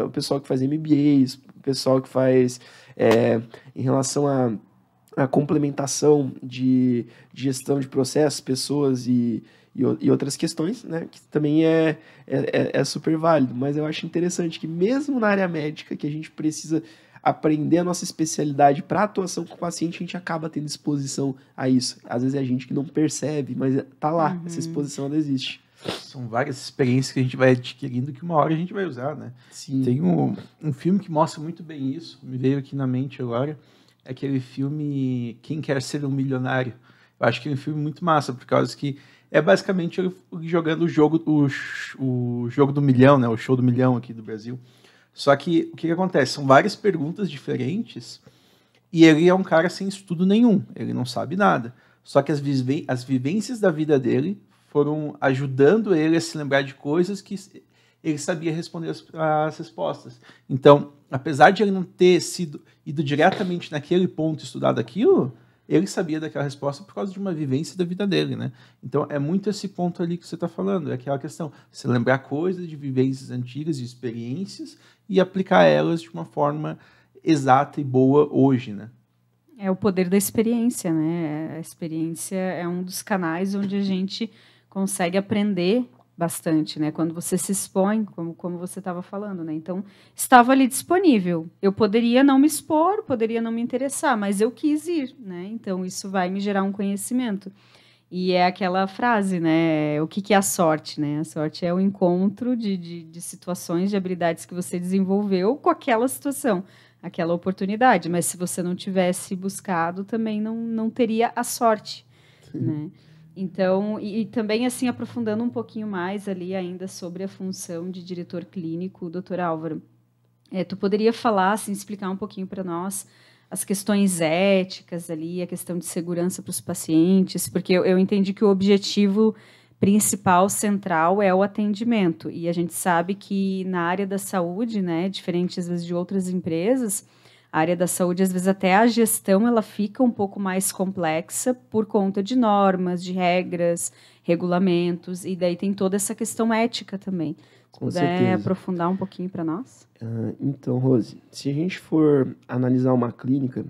o pessoal que faz MBAs, o pessoal que faz em relação à complementação de gestão de processos, pessoas e outras questões, né, que também é super válido, mas eu acho interessante que mesmo na área médica, que a gente precisa aprender a nossa especialidade para atuação com o paciente, a gente acaba tendo exposição a isso. Às vezes é a gente que não percebe, mas tá lá, essa exposição ela existe. São várias experiências que a gente vai adquirindo que uma hora a gente vai usar, né? Sim. Tem um filme que mostra muito bem isso, me veio aqui na mente agora, é aquele filme Quem Quer Ser um Milionário. Eu acho que é um filme muito massa, por causa que é basicamente ele jogando o jogo do milhão, né? O show do milhão aqui do Brasil. Só que o que acontece? São várias perguntas diferentes e ele é um cara sem estudo nenhum, ele não sabe nada. Só que as vivências da vida dele foram ajudando ele a se lembrar de coisas que ele sabia responder as respostas. Então, apesar de ele não ter ido diretamente naquele ponto estudado aquilo, ele sabia daquela resposta por causa de uma vivência da vida dele, né? Então, é muito esse ponto ali que você está falando, é aquela questão, você lembrar coisas de vivências antigas, de experiências, e aplicar elas de uma forma exata e boa hoje, né? É o poder da experiência, né? A experiência é um dos canais onde a gente consegue aprender bastante, né? Quando você se expõe, como você estava falando, né? Então, estava ali disponível. Eu poderia não me expor, poderia não me interessar, mas eu quis ir, né? Então, isso vai me gerar um conhecimento. E é aquela frase, né? O que é a sorte, né? A sorte é o encontro de situações, de habilidades que você desenvolveu com aquela situação, aquela oportunidade. Mas se você não tivesse buscado, também não teria a sorte, né? Então, e também, assim, aprofundando um pouquinho mais ali ainda sobre a função de diretor clínico, doutor Álvaro, tu poderia falar, assim, explicar um pouquinho para nós as questões éticas ali, a questão de segurança para os pacientes, porque eu entendi que o objetivo principal, central, é o atendimento, e a gente sabe que na área da saúde, né, diferente às vezes de outras empresas, a área da saúde, às vezes, até a gestão ela fica um pouco mais complexa por conta de normas, de regras, regulamentos, e daí tem toda essa questão ética também. Se Com puder certeza. aprofundar um pouquinho para nós. Então, Rose, se a gente for analisar uma clínica,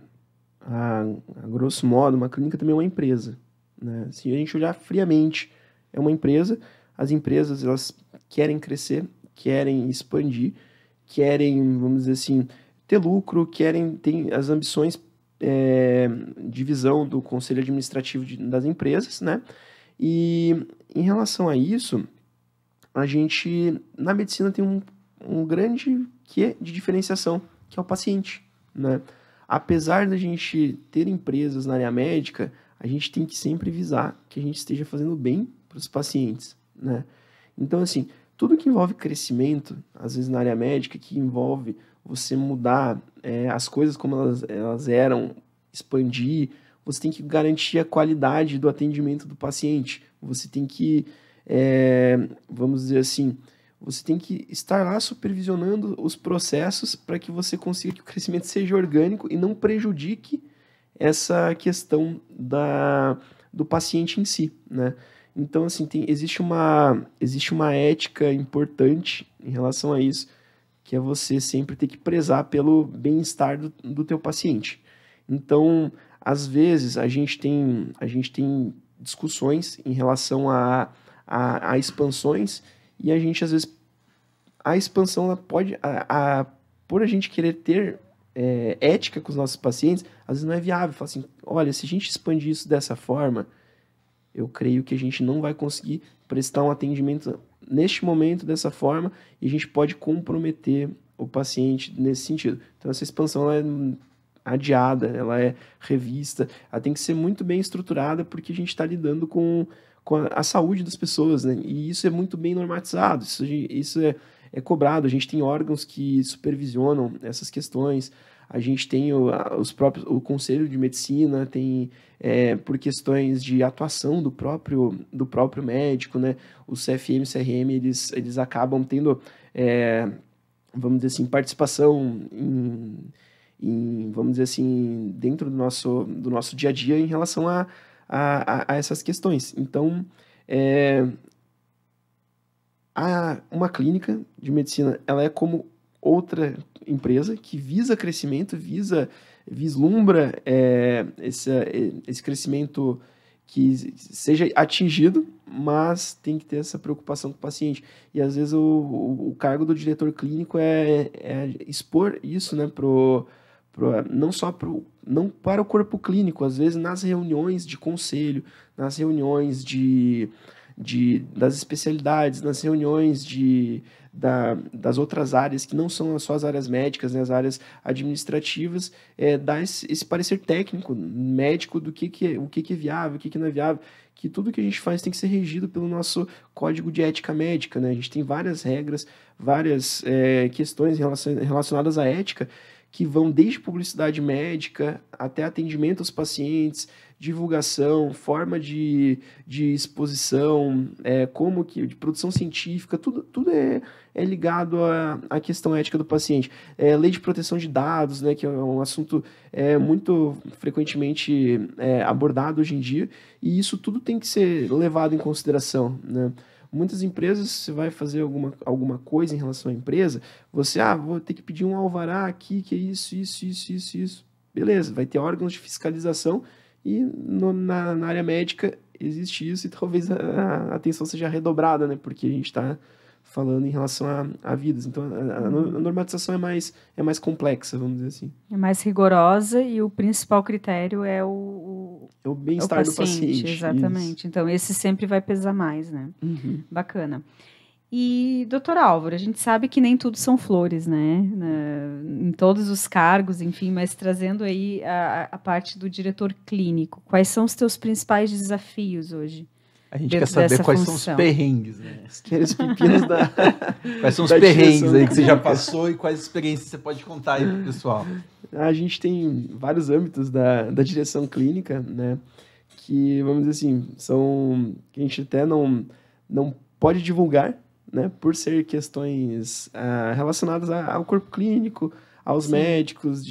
a grosso modo, uma clínica também é uma empresa, né? Se a gente olhar friamente, é uma empresa, as empresas elas querem crescer, querem expandir, querem, vamos dizer assim, ter lucro, ter as ambições de visão do conselho administrativo das empresas, né? E em relação a isso, a gente, na medicina, tem um grande quê de diferenciação, que é o paciente, né? Apesar da gente ter empresas na área médica, a gente tem que sempre visar que a gente esteja fazendo bem para os pacientes, né? Então, assim, tudo que envolve crescimento, às vezes na área médica, que envolve você mudar as coisas como elas eram, expandir, você tem que garantir a qualidade do atendimento do paciente. Você tem que, vamos dizer assim, você tem que estar lá supervisionando os processos para que você consiga que o crescimento seja orgânico e não prejudique essa questão do paciente em si, né? Então, assim, existe uma ética importante em relação a isso, que é você sempre ter que prezar pelo bem-estar do teu paciente. Então, às vezes, a gente tem discussões em relação a expansões e a gente, às vezes, a expansão ela pode, por a gente querer ter ética com os nossos pacientes, às vezes não é viável. Fala assim, olha, se a gente expandir isso dessa forma, eu creio que a gente não vai conseguir prestar um atendimento neste momento dessa forma e a gente pode comprometer o paciente nesse sentido. Então, essa expansão ela é adiada, ela é revista, ela tem que ser muito bem estruturada porque a gente está lidando com a saúde das pessoas, né? E isso é muito bem normatizado, isso é cobrado, a gente tem órgãos que supervisionam essas questões, a gente tem o Conselho de Medicina, tem por questões de atuação do próprio médico, né? O CFM e o CRM, eles acabam tendo, vamos dizer assim, participação vamos dizer assim, dentro do nosso dia a dia em relação a essas questões. Então, uma clínica de medicina, ela é como outra empresa que visa crescimento, vislumbra esse crescimento que seja atingido, mas tem que ter essa preocupação com o paciente. E às vezes o cargo do diretor clínico é expor isso, né, não só não para o corpo clínico, às vezes nas reuniões de conselho, nas reuniões de das especialidades, nas reuniões das outras áreas, que não são só as áreas médicas, né, as áreas administrativas, dar esse parecer técnico, médico, do que é viável, o que não é viável, que tudo que a gente faz tem que ser regido pelo nosso código de ética médica, né? A gente tem várias regras, várias questões relacionadas à ética, que vão desde publicidade médica até atendimento aos pacientes, divulgação, forma de exposição, de produção científica, tudo é ligado à questão ética do paciente. Lei de proteção de dados, né, que é um assunto muito frequentemente abordado hoje em dia, e isso tudo tem que ser levado em consideração, né? Muitas empresas, você vai fazer alguma coisa em relação à empresa, você, vou ter que pedir um alvará aqui, que é isso. Beleza, vai ter órgãos de fiscalização e na área médica existe isso e talvez a atenção seja redobrada, né? Porque a gente está falando em relação a vidas. Então, a normatização é mais complexa, vamos dizer assim. É mais rigorosa e o principal critério é o bem-estar do paciente. Exatamente. Isso. Então, esse sempre vai pesar mais, né? Uhum. Bacana. E, doutor Álvaro, a gente sabe que nem tudo são flores, né? Em todos os cargos, enfim, mas trazendo aí a parte do diretor clínico, quais são os teus principais desafios hoje? A gente quer saber quais são os perrengues, né? Os pepinos quais são os perrengues aí que você já passou e quais experiências você pode contar aí pro pessoal? A gente tem vários âmbitos da direção clínica, né? Que, vamos dizer assim, que a gente até não pode divulgar, né? Por ser questões relacionadas ao corpo clínico, aos Sim. médicos,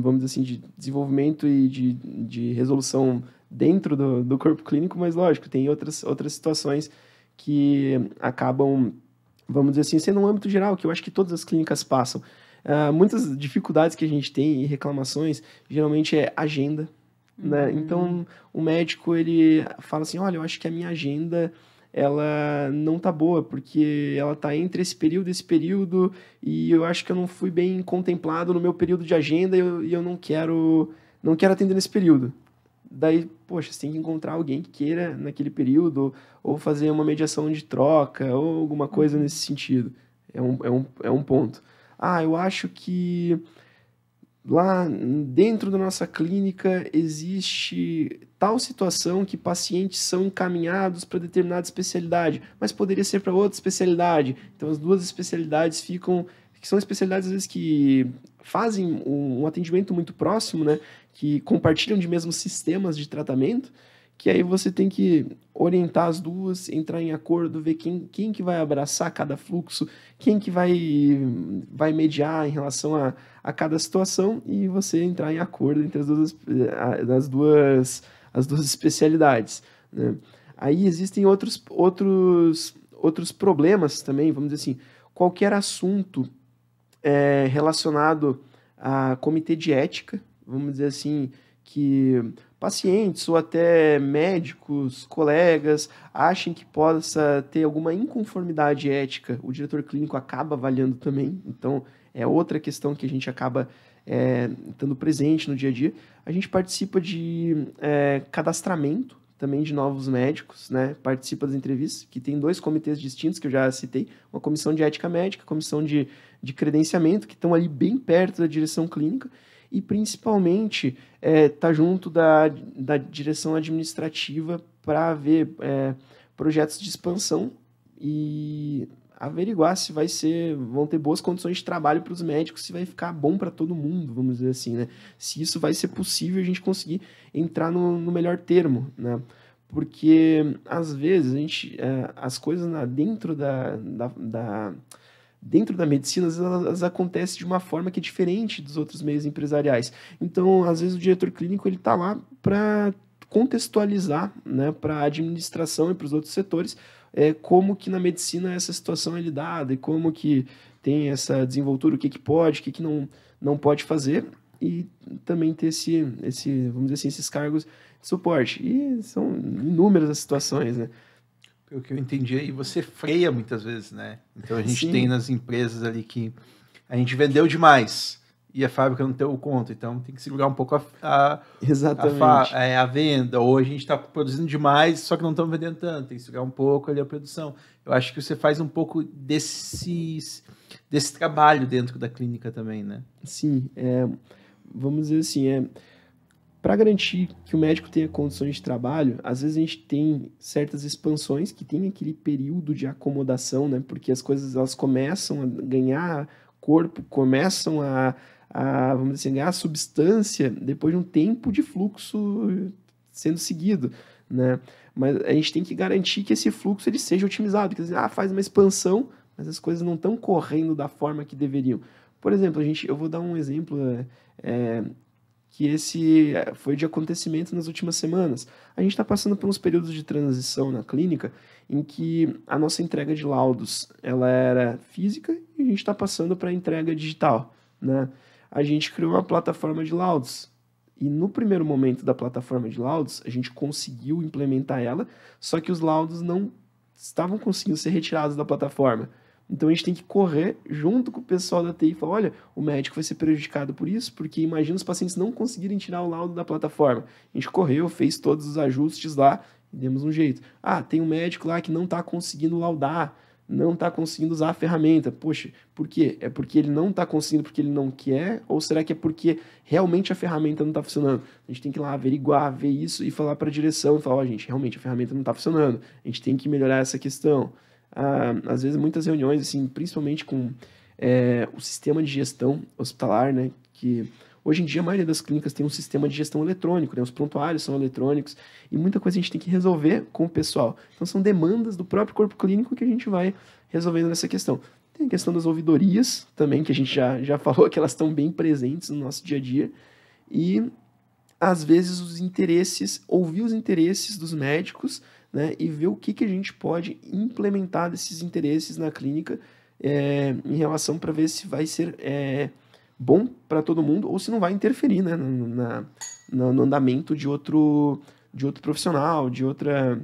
vamos dizer assim, de desenvolvimento e de resolução dentro do corpo clínico, mas lógico, tem outras situações que acabam, vamos dizer assim, sendo um âmbito geral, que eu acho que todas as clínicas passam. Muitas dificuldades que a gente tem e reclamações, geralmente é agenda, né? Então, o médico, ele fala assim, olha, eu acho que a minha agenda, ela não tá boa, porque ela tá entre esse período, e eu acho que eu não fui bem contemplado no meu período de agenda, e eu não quero atender nesse período. Daí, poxa, você tem que encontrar alguém que queira naquele período, ou fazer uma mediação de troca, ou alguma coisa nesse sentido. É um ponto. Eu acho que lá dentro da nossa clínica existe tal situação que pacientes são encaminhados para determinada especialidade, mas poderia ser para outra especialidade. Então, as duas especialidades que são especialidades, às vezes, que fazem um atendimento muito próximo, né? Que compartilham de mesmos sistemas de tratamento, que aí você tem que orientar as duas, entrar em acordo, ver quem que vai abraçar cada fluxo, quem que vai mediar em relação a cada situação, e você entrar em acordo entre as duas especialidades, né? Aí existem outros problemas também, vamos dizer assim, qualquer assunto relacionado a comitê de ética, vamos dizer assim, que pacientes ou até médicos, colegas, achem que possa ter alguma inconformidade ética, o diretor clínico acaba avaliando também. Então, é outra questão que a gente acaba estando presente no dia a dia. A gente participa de cadastramento também de novos médicos, né? Participa das entrevistas, que tem 2 comitês distintos que eu já citei, uma comissão de ética médica, comissão de credenciamento, que estão ali bem perto da direção clínica, e principalmente tá junto da direção administrativa para ver projetos de expansão e averiguar se vão ter boas condições de trabalho para os médicos, se vai ficar bom para todo mundo, vamos dizer assim, né? Se isso vai ser possível a gente conseguir entrar no melhor termo, né? Porque, às vezes, as coisas dentro da medicina, às vezes, elas acontecem de uma forma que é diferente dos outros meios empresariais. Então, às vezes, o diretor clínico ele está lá para contextualizar, né, para a administração e para os outros setores como que na medicina essa situação é lidada e como que tem essa desenvoltura, o que pode, o que não pode fazer, e também ter vamos dizer assim, esses cargos de suporte. E são inúmeras as situações, né? Pelo que eu entendi aí, você freia muitas vezes, né? Então a gente Sim. tem nas empresas ali que a gente vendeu demais e a fábrica não deu conta. Então, tem que segurar um pouco Exatamente. a venda. Ou a gente está produzindo demais, só que não estamos vendendo tanto. Tem que segurar um pouco ali a produção. Eu acho que você faz um pouco desse trabalho dentro da clínica também, né? Sim, vamos dizer assim, para garantir que o médico tenha condições de trabalho, às vezes a gente tem certas expansões que tem aquele período de acomodação, né? Porque as coisas elas começam a ganhar corpo, começam vamos dizer assim, ganhar substância depois de um tempo de fluxo sendo seguido, né? Mas a gente tem que garantir que esse fluxo ele seja otimizado, quer dizer, faz uma expansão, mas as coisas não estão correndo da forma que deveriam. Por exemplo, eu vou dar um exemplo que esse foi de acontecimento nas últimas semanas. A gente está passando por uns períodos de transição na clínica em que a nossa entrega de laudos ela era física e a gente está passando para a entrega digital, né? A gente criou uma plataforma de laudos e no primeiro momento da plataforma de laudos a gente conseguiu implementar ela, só que os laudos não estavam conseguindo ser retirados da plataforma. Então a gente tem que correr junto com o pessoal da TI e falar, olha, o médico vai ser prejudicado por isso, porque imagina os pacientes não conseguirem tirar o laudo da plataforma. A gente correu, fez todos os ajustes lá e demos um jeito. Tem um médico lá que não está conseguindo laudar, não está conseguindo usar a ferramenta. Poxa, por quê? É porque ele não está conseguindo porque ele não quer? Ou será que é porque realmente a ferramenta não está funcionando? A gente tem que ir lá averiguar, ver isso e falar para a direção, falar, gente, realmente a ferramenta não está funcionando, a gente tem que melhorar essa questão. Às vezes, muitas reuniões, assim, principalmente com o sistema de gestão hospitalar, né? Que hoje em dia a maioria das clínicas tem um sistema de gestão eletrônico, né? Os prontuários são eletrônicos e muita coisa a gente tem que resolver com o pessoal. Então, são demandas do próprio corpo clínico que a gente vai resolvendo nessa questão. Tem a questão das ouvidorias também, que a gente já falou que elas estão bem presentes no nosso dia a dia. E, às vezes, ouvir os interesses dos médicos, né, e ver o que a gente pode implementar desses interesses na clínica em relação para ver se vai ser bom para todo mundo ou se não vai interferir, né, no andamento de outro profissional, de outro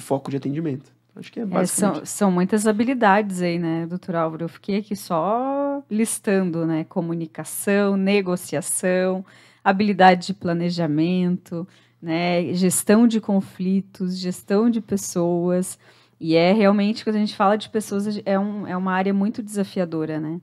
foco de atendimento. Acho que é basicamente... São muitas habilidades aí, né, doutor Álvaro? Eu fiquei aqui só listando, né, comunicação, negociação, habilidade de planejamento, né, gestão de conflitos, gestão de pessoas, e realmente, quando a gente fala de pessoas, é uma área muito desafiadora, né,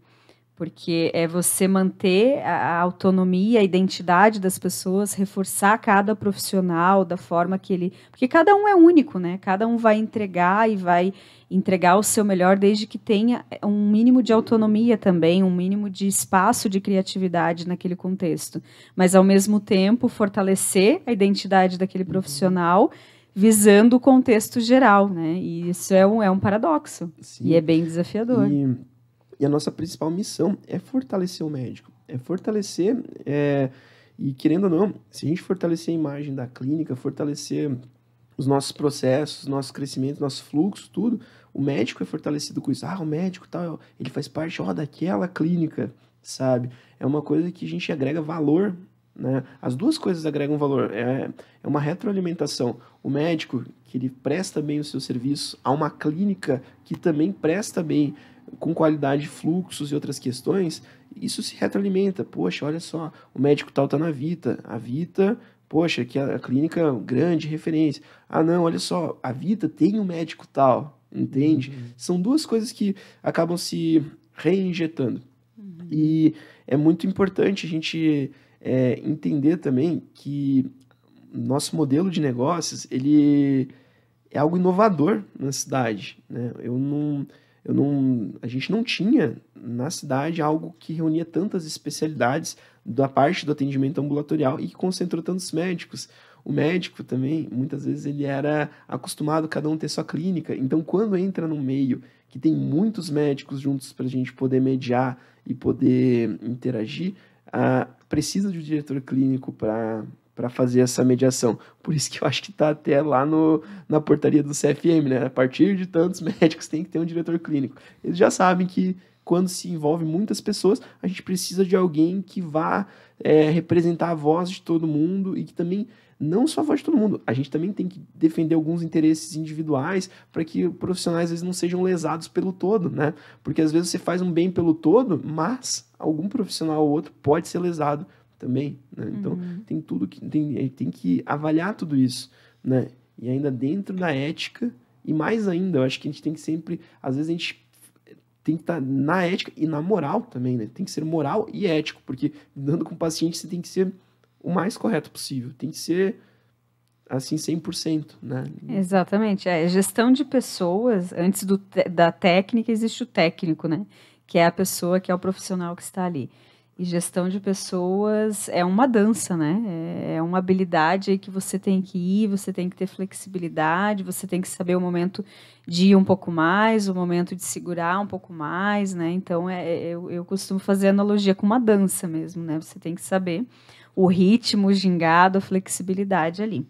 porque é você manter a autonomia, a identidade das pessoas, reforçar cada profissional da forma que ele... Porque cada um é único, né? Cada um vai entregar e vai entregar o seu melhor desde que tenha um mínimo de autonomia também, um mínimo de espaço de criatividade naquele contexto. Mas, ao mesmo tempo, fortalecer a identidade daquele profissional visando o contexto geral, né? E isso é um paradoxo. Sim. E é bem desafiador. E a nossa principal missão é fortalecer o médico. É fortalecer, e querendo ou não, se a gente fortalecer a imagem da clínica, fortalecer os nossos processos, nosso crescimento, nosso fluxo, tudo, o médico é fortalecido com isso. O médico tal, ele faz parte daquela clínica, sabe? É uma coisa que a gente agrega valor, né? As duas coisas agregam valor. É uma retroalimentação. O médico, que ele presta bem o seu serviço, a uma clínica que também presta bem, com qualidade de fluxos e outras questões, isso se retroalimenta. Poxa, olha só, o médico tal está na Vita. A Vita, poxa, que é a clínica grande, referência. Não, olha só, a Vita tem um médico tal, entende? São duas coisas que acabam se reinjetando. E é muito importante a gente entender também que nosso modelo de negócios, ele é algo inovador na cidade, né? A gente não tinha na cidade algo que reunia tantas especialidades da parte do atendimento ambulatorial e que concentrou tantos médicos. O médico também, muitas vezes, ele era acostumado cada um ter sua clínica. Então, quando entra num meio que tem muitos médicos juntos para a gente poder mediar e poder interagir, precisa de um diretor clínico para fazer essa mediação. Por isso que eu acho que está até lá na portaria do CFM, né? A partir de tantos médicos tem que ter um diretor clínico. Eles já sabem que quando se envolve muitas pessoas, a gente precisa de alguém que vá representar a voz de todo mundo e que também não só a voz de todo mundo, a gente também tem que defender alguns interesses individuais para que profissionais às vezes não sejam lesados pelo todo, né? Porque às vezes você faz um bem pelo todo, mas algum profissional ou outro pode ser lesado também, né? Então tem tudo que tem que avaliar tudo isso, né? E ainda dentro da ética, e mais ainda, eu acho que a gente tem que sempre, às vezes a gente tem que estar na ética e na moral também, né? Tem que ser moral e ético, porque lidando com o paciente você tem que ser o mais correto possível, tem que ser assim 100%, né? Exatamente, gestão de pessoas, antes da técnica existe o técnico, né? Que é a pessoa, que é o profissional que está ali. E gestão de pessoas é uma dança, né? É uma habilidade aí que você tem que ir, você tem que ter flexibilidade, você tem que saber o momento de ir um pouco mais, o momento de segurar um pouco mais, né? Então, eu costumo fazer analogia com uma dança mesmo, né? Você tem que saber o ritmo, o gingado, a flexibilidade ali.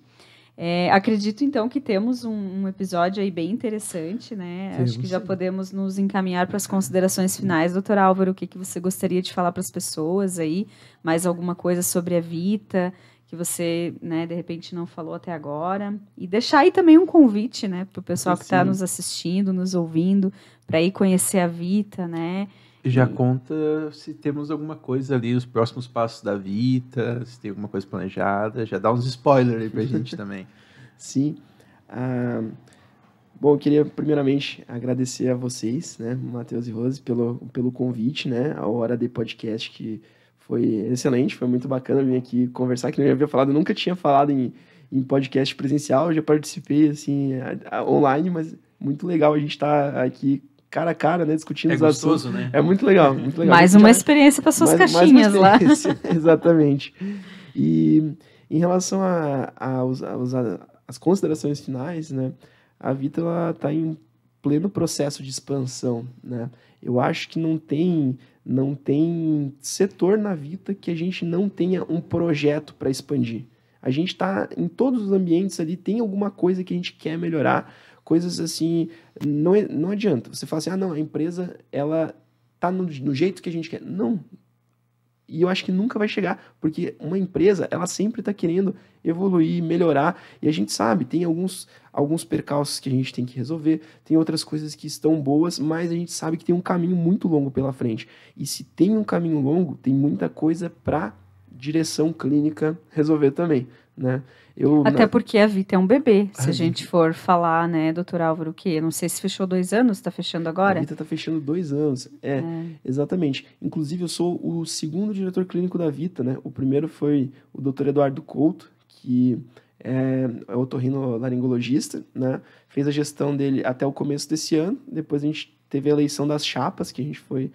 Acredito, então, que temos um episódio aí bem interessante, né? Acho que já podemos nos encaminhar para as considerações finais. Doutor Álvaro, o que você gostaria de falar para as pessoas aí? Mais alguma coisa sobre a Vita que você, né, de repente não falou até agora? E deixar aí também um convite, né, para o pessoal que está nos assistindo, nos ouvindo, para ir conhecer a Vita, né? Já conta se temos alguma coisa ali, os próximos passos da Vita, se tem alguma coisa planejada, já dá uns spoilers aí pra gente também. Sim. Bom, eu queria primeiramente agradecer a vocês, né, Matheus e Rose, pelo convite, né, a Hora de Podcast, que foi excelente, foi muito bacana vir aqui conversar, que eu já havia falado, eu nunca tinha falado em podcast presencial, eu já participei, assim, online, mas muito legal a gente estar aqui cara a cara, né, discutindo os assuntos. Né? É muito legal, muito legal. Mais uma experiência para suas caixinhas lá. Exatamente. E em relação às considerações finais, né, a Vita está em pleno processo de expansão, né? Eu acho que não tem setor na Vita que a gente não tenha um projeto para expandir. A gente está em todos os ambientes ali, tem alguma coisa que a gente quer melhorar, coisas assim, não adianta. Você fala assim, não, a empresa, ela tá no jeito que a gente quer. Não. E eu acho que nunca vai chegar, porque uma empresa, ela sempre está querendo evoluir, melhorar, e a gente sabe, tem alguns percalços que a gente tem que resolver, tem outras coisas que estão boas, mas a gente sabe que tem um caminho muito longo pela frente. E se tem um caminho longo, tem muita coisa para direção clínica resolver também, né? Até porque a Vita é um bebê, se a gente for falar, né, doutor Álvaro, o quê? Não sei se fechou 2 anos, está fechando agora? A Vita está fechando 2 anos, exatamente. Inclusive, eu sou o 2º diretor clínico da Vita, né? O primeiro foi o doutor Eduardo Couto, que é otorrinolaringologista, né? Fez a gestão dele até o começo desse ano, depois a gente teve a eleição das chapas, que a gente foi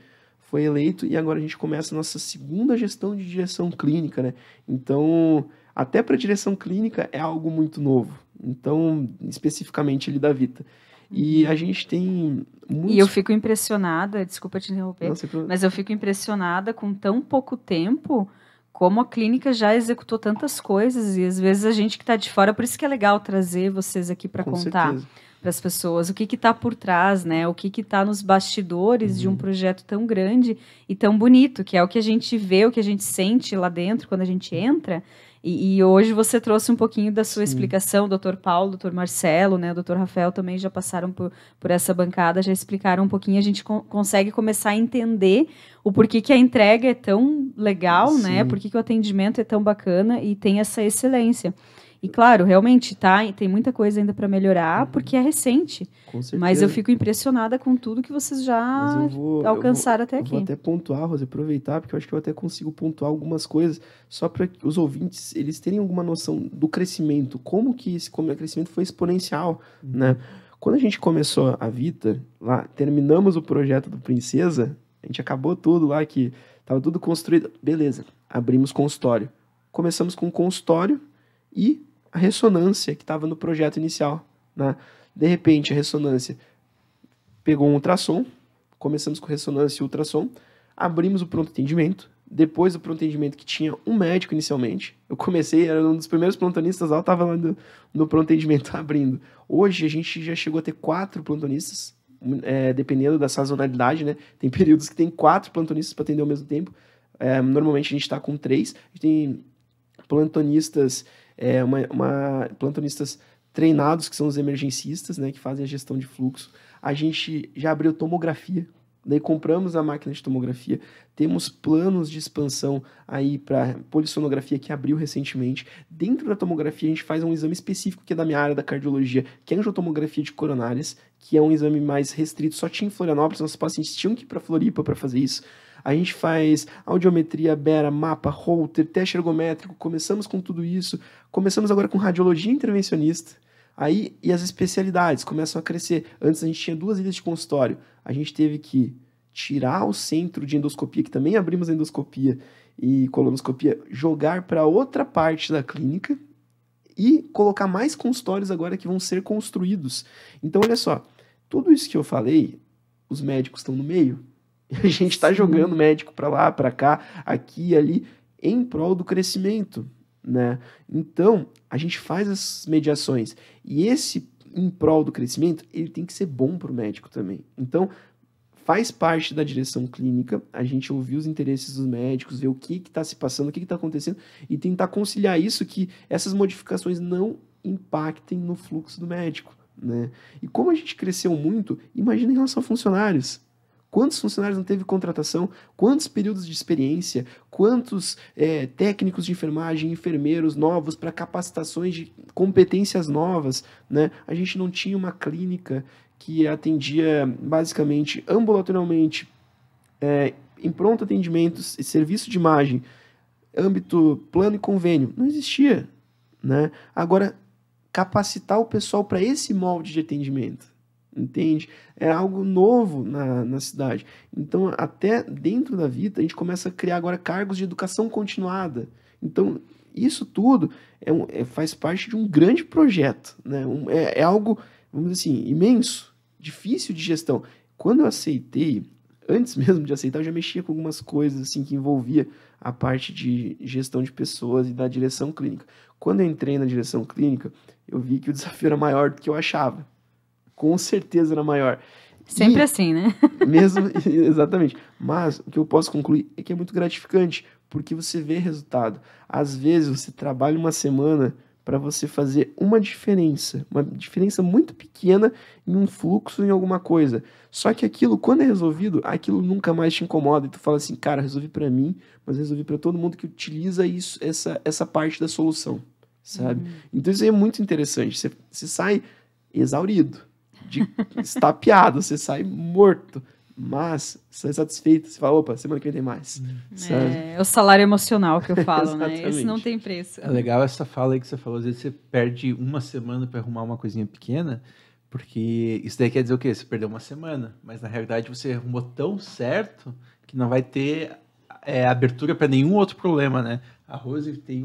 eleito, e agora a gente começa a nossa 2ª gestão de direção clínica, né? Então, até para direção clínica é algo muito novo. Então, especificamente ele da Vita. E a gente tem muitos... E eu fico impressionada, desculpa te interromper, mas eu fico impressionada com tão pouco tempo como a clínica já executou tantas coisas, e às vezes a gente que está de fora, por isso que é legal trazer vocês aqui para contar para as pessoas o que está por trás, né? O que está nos bastidores de um projeto tão grande e tão bonito, que é o que a gente vê, o que a gente sente lá dentro quando a gente entra. E hoje você trouxe um pouquinho da sua explicação, o doutor Paulo, o doutor Marcelo, né, o doutor Rafael também já passaram por essa bancada, já explicaram um pouquinho, a gente consegue começar a entender o porquê que a entrega é tão legal, né, porquê que o atendimento é tão bacana e tem essa excelência. E claro, realmente tem muita coisa ainda para melhorar, porque é recente. Com certeza. Mas eu fico impressionada com tudo que vocês já alcançaram até aqui. Eu vou até pontuar, Rose, aproveitar, porque eu acho que eu até consigo pontuar algumas coisas, só para os ouvintes eles terem alguma noção do crescimento, como o crescimento foi exponencial, né? Quando a gente começou a Vita, lá, terminamos o projeto do Princesa, a gente acabou tudo lá, que estava tudo construído, beleza, abrimos consultório. Começamos com o consultório e a ressonância que estava no projeto inicial, né? De repente, a ressonância pegou um ultrassom, começamos com ressonância e ultrassom, abrimos o pronto atendimento, depois do pronto atendimento que tinha um médico inicialmente, eu comecei, era um dos primeiros plantonistas lá, eu estava lá no pronto atendimento abrindo. Hoje a gente já chegou a ter 4 plantonistas, dependendo da sazonalidade, né? Tem períodos que tem 4 plantonistas para atender ao mesmo tempo, normalmente a gente está com 3, a gente tem plantonistas plantonistas treinados, que são os emergencistas, né, que fazem a gestão de fluxo. A gente já abriu tomografia, daí compramos a máquina de tomografia, temos planos de expansão aí para polissonografia que abriu recentemente. Dentro da tomografia a gente faz um exame específico que é da minha área da cardiologia, que é a angiotomografia de coronárias, que é um exame mais restrito, só tinha em Florianópolis, nossos pacientes tinham que ir para Floripa para fazer isso. A gente faz audiometria, Bera, mapa, Holter, teste ergométrico, começamos com tudo isso, começamos agora com radiologia intervencionista, aí e as especialidades começam a crescer. Antes a gente tinha 2 ilhas de consultório, a gente teve que tirar o centro de endoscopia, que também abrimos a endoscopia e colonoscopia, jogar para outra parte da clínica e colocar mais consultórios agora que vão ser construídos. Então olha só, tudo isso que eu falei, os médicos estão no meio, a gente está jogando médico para lá, para cá, aqui e ali, em prol do crescimento, né? Então, a gente faz as mediações. E esse, em prol do crescimento, ele tem que ser bom para o médico também. Então, faz parte da direção clínica, a gente ouvir os interesses dos médicos, ver o que está se passando, o que está acontecendo, e tentar conciliar isso, que essas modificações não impactem no fluxo do médico, né? E como a gente cresceu muito, imagina em relação a funcionários. Quantos funcionários não teve contratação? Quantos períodos de experiência? Quantos técnicos de enfermagem, enfermeiros novos para capacitações de competências novas, né? A gente não tinha uma clínica que atendia basicamente ambulatorialmente, em pronto atendimento, serviço de imagem, âmbito plano e convênio. Não existia, né? Agora, capacitar o pessoal para esse molde de atendimento. Entende? É algo novo na cidade. Então, até dentro da Vita, a gente começa a criar agora cargos de educação continuada. Então, isso tudo faz parte de um grande projeto, né? É algo, vamos dizer assim, imenso, difícil de gestão. Quando eu aceitei, antes mesmo de aceitar, eu já mexia com algumas coisas assim, que envolvia a parte de gestão de pessoas e da direção clínica. Quando eu entrei na direção clínica, eu vi que o desafio era maior do que eu achava. Com certeza era maior. Sempre assim, né? Mesmo, exatamente. Mas o que eu posso concluir é que é muito gratificante, porque você vê resultado. Às vezes você trabalha uma semana para você fazer uma diferença muito pequena em um fluxo, em alguma coisa. Só que aquilo, quando é resolvido, aquilo nunca mais te incomoda. E tu fala assim, cara, resolvi para mim, mas resolvi para todo mundo que utiliza isso, essa parte da solução, sabe? Então isso aí é muito interessante. Você sai exaurido, estapeado, você sai morto, mas você é satisfeito, você fala, opa, semana que vem tem mais. É o salário emocional que eu falo, né? Esse não tem preço. É legal essa fala aí que você falou, às vezes você perde uma semana para arrumar uma coisinha pequena, porque isso daí quer dizer o quê? Você perdeu uma semana, mas na realidade você arrumou tão certo que não vai ter abertura para nenhum outro problema, né? A Rose tem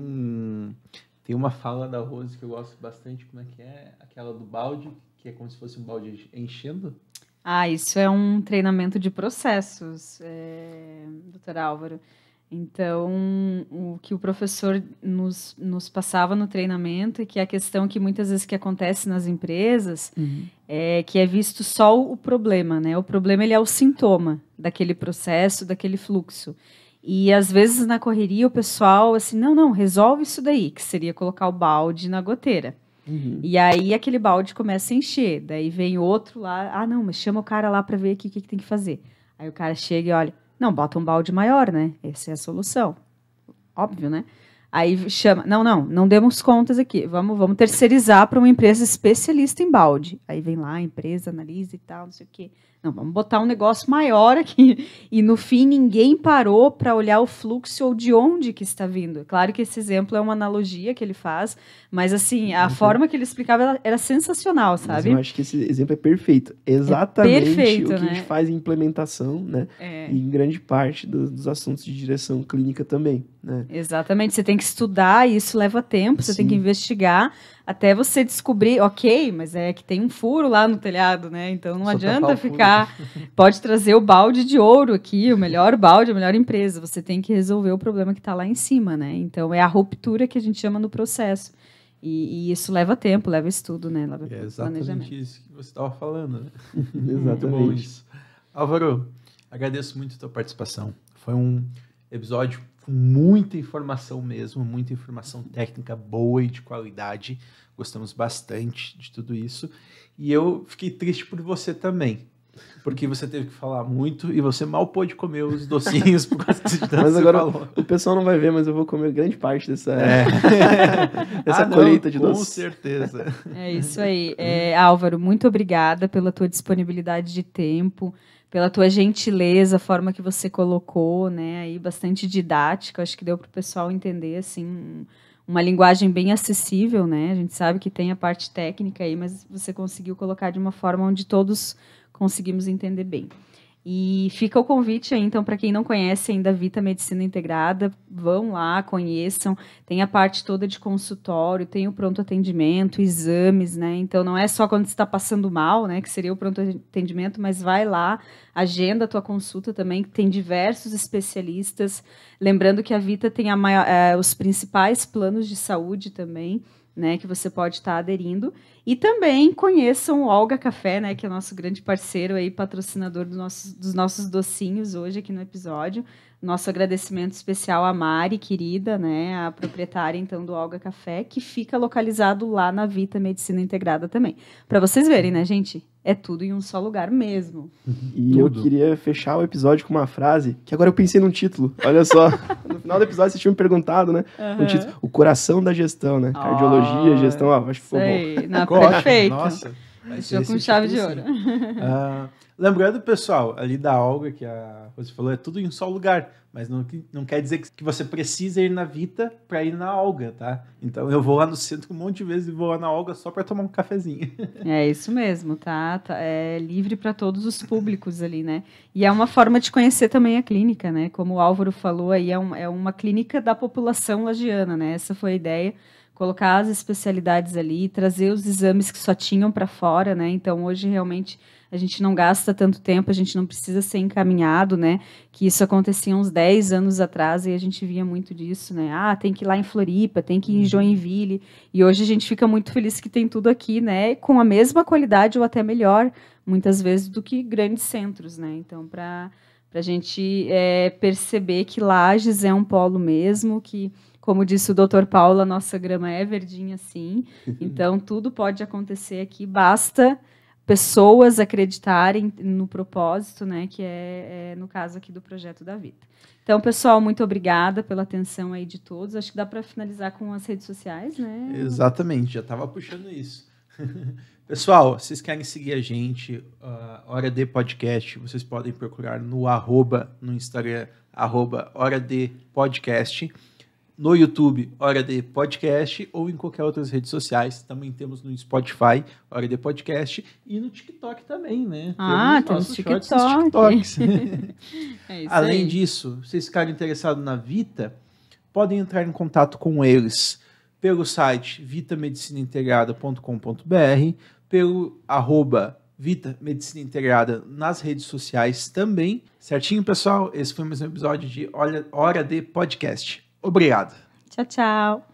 uma fala da Rose que eu gosto bastante, como é que é? Aquela do balde, que é como se fosse um balde enchendo. Isso é um treinamento de processos, doutor Álvaro. Então, o que o professor nos passava no treinamento é que a questão que muitas vezes que acontece nas empresas é que é visto só o problema, né? O problema ele é o sintoma daquele processo, daquele fluxo. E, às vezes, na correria, o pessoal, assim, não, resolve isso daí, que seria colocar o balde na goteira. E aí, aquele balde começa a encher. Daí vem outro lá, não, mas chama o cara lá para ver aqui o que tem que fazer. Aí o cara chega e olha, não, bota um balde maior, né? Essa é a solução. Óbvio, né? Aí chama, não demos contas aqui, vamos terceirizar para uma empresa especialista em balde. Aí vem lá, a empresa analisa e tal, não sei o quê. Não, vamos botar um negócio maior aqui. E, no fim, ninguém parou para olhar o fluxo ou de onde que está vindo. Claro que esse exemplo é uma analogia que ele faz, mas, assim, a forma que ele explicava era sensacional, sabe? Mas eu acho que esse exemplo é perfeito. Exatamente perfeito, o que a gente faz em implementação, né? E em grande parte dos assuntos de direção clínica também, né? Exatamente. Você tem que estudar, e isso leva tempo, você tem que investigar, até você descobrir, ok, mas é que tem um furo lá no telhado, né? Então não adianta ficar... Pode trazer o balde de ouro aqui, o melhor balde, a melhor empresa. Você tem que resolver o problema que está lá em cima, né? Então é a ruptura que a gente chama no processo. E isso leva tempo, leva estudo, né? Leva exatamente isso que você estava falando, né? Exatamente. Muito bom isso. Álvaro, agradeço muito a tua participação. Foi um episódio com muita informação mesmo, muita informação técnica boa e de qualidade. Gostamos bastante de tudo isso. E eu fiquei triste por você também, porque você teve que falar muito e você mal pôde comer os docinhos por causa de tanto mas agora falou. O pessoal não vai ver, mas eu vou comer grande parte dessa colheita de doces. Com certeza. É isso aí. Álvaro, muito obrigada pela tua disponibilidade de tempo, pela tua gentileza, a forma que você colocou, né, aí bastante didática. Acho que deu para o pessoal entender assim uma linguagem bem acessível, né? A gente sabe que tem a parte técnica aí, mas você conseguiu colocar de uma forma onde todos conseguimos entender bem. E fica o convite aí, então, para quem não conhece ainda a Vita Medicina Integrada, vão lá, conheçam. Tem a parte toda de consultório, tem o pronto atendimento, exames, né? Então, não é só quando você está passando mal, né, que seria o pronto atendimento, mas vai lá, agenda a tua consulta também, que tem diversos especialistas. Lembrando que a Vita tem os principais planos de saúde também, né, que você pode estar aderindo. E também conheçam o Olga Café, né, que é o nosso grande parceiro aí, patrocinador dos nossos docinhos hoje aqui no episódio. Nosso agradecimento especial à Mari, querida, né, a proprietária então do Olga Café, que fica localizado lá na Vita Medicina Integrada também. Para vocês verem, né, gente? É tudo em um só lugar mesmo. E tudo. Eu queria fechar o episódio com uma frase, que agora eu pensei num título. Olha só, no final do episódio vocês tinham me perguntado, né? Um título, o coração da gestão, né? Cardiologia, gestão, acho que ficou bom. Não, perfeito. Nossa. Fechou com chave de ouro. Lembrando, pessoal, ali da Olga, que a Rose falou, é tudo em um só lugar, mas não quer dizer que você precisa ir na Vita para ir na Olga, tá? Então eu vou lá no centro um monte de vezes e vou lá na Olga só para tomar um cafezinho. É isso mesmo, tá? É livre para todos os públicos ali, né? E é uma forma de conhecer também a clínica, né? Como o Álvaro falou aí, é uma clínica da população lagiana, né? Essa foi a ideia. Colocar as especialidades ali, trazer os exames que só tinham para fora, né? Então, hoje, realmente, a gente não gasta tanto tempo, a gente não precisa ser encaminhado, né? Que isso acontecia uns 10 anos atrás e a gente via muito disso, né? Tem que ir lá em Floripa, tem que ir em Joinville. E hoje a gente fica muito feliz que tem tudo aqui, né? Com a mesma qualidade ou até melhor, muitas vezes, do que grandes centros, né? Então, para a gente perceber que Lages é um polo mesmo, que... Como disse o Dr. Paulo, a nossa grama é verdinha, sim. Então, tudo pode acontecer aqui. Basta pessoas acreditarem no propósito, né, que é no caso aqui do Projeto da Vita. Então, pessoal, muito obrigada pela atenção aí de todos. Acho que dá para finalizar com as redes sociais, né? Exatamente, já estava puxando isso. Pessoal, vocês querem seguir a gente, Hora D Podcast, vocês podem procurar no Instagram, @HoraDPodcast. No YouTube, Hora D Podcast, ou em qualquer outras redes sociais. Também temos no Spotify, Hora D Podcast, e no TikTok também, né? Temos TikToks. Além disso, se vocês ficarem interessados na Vita, podem entrar em contato com eles pelo site vitamedicinaintegrada.com.br, pelo @Vita Medicina Integrada nas redes sociais também. Certinho, pessoal? Esse foi mais um episódio de Hora D Podcast. Obrigado. Tchau, tchau.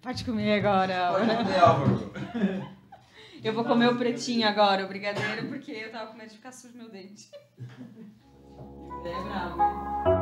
Pode comer agora. Pode comer, Álvaro. Eu vou comer o pretinho agora, o brigadeiro, porque eu tava com medo de ficar sujo meu dente. É bravo.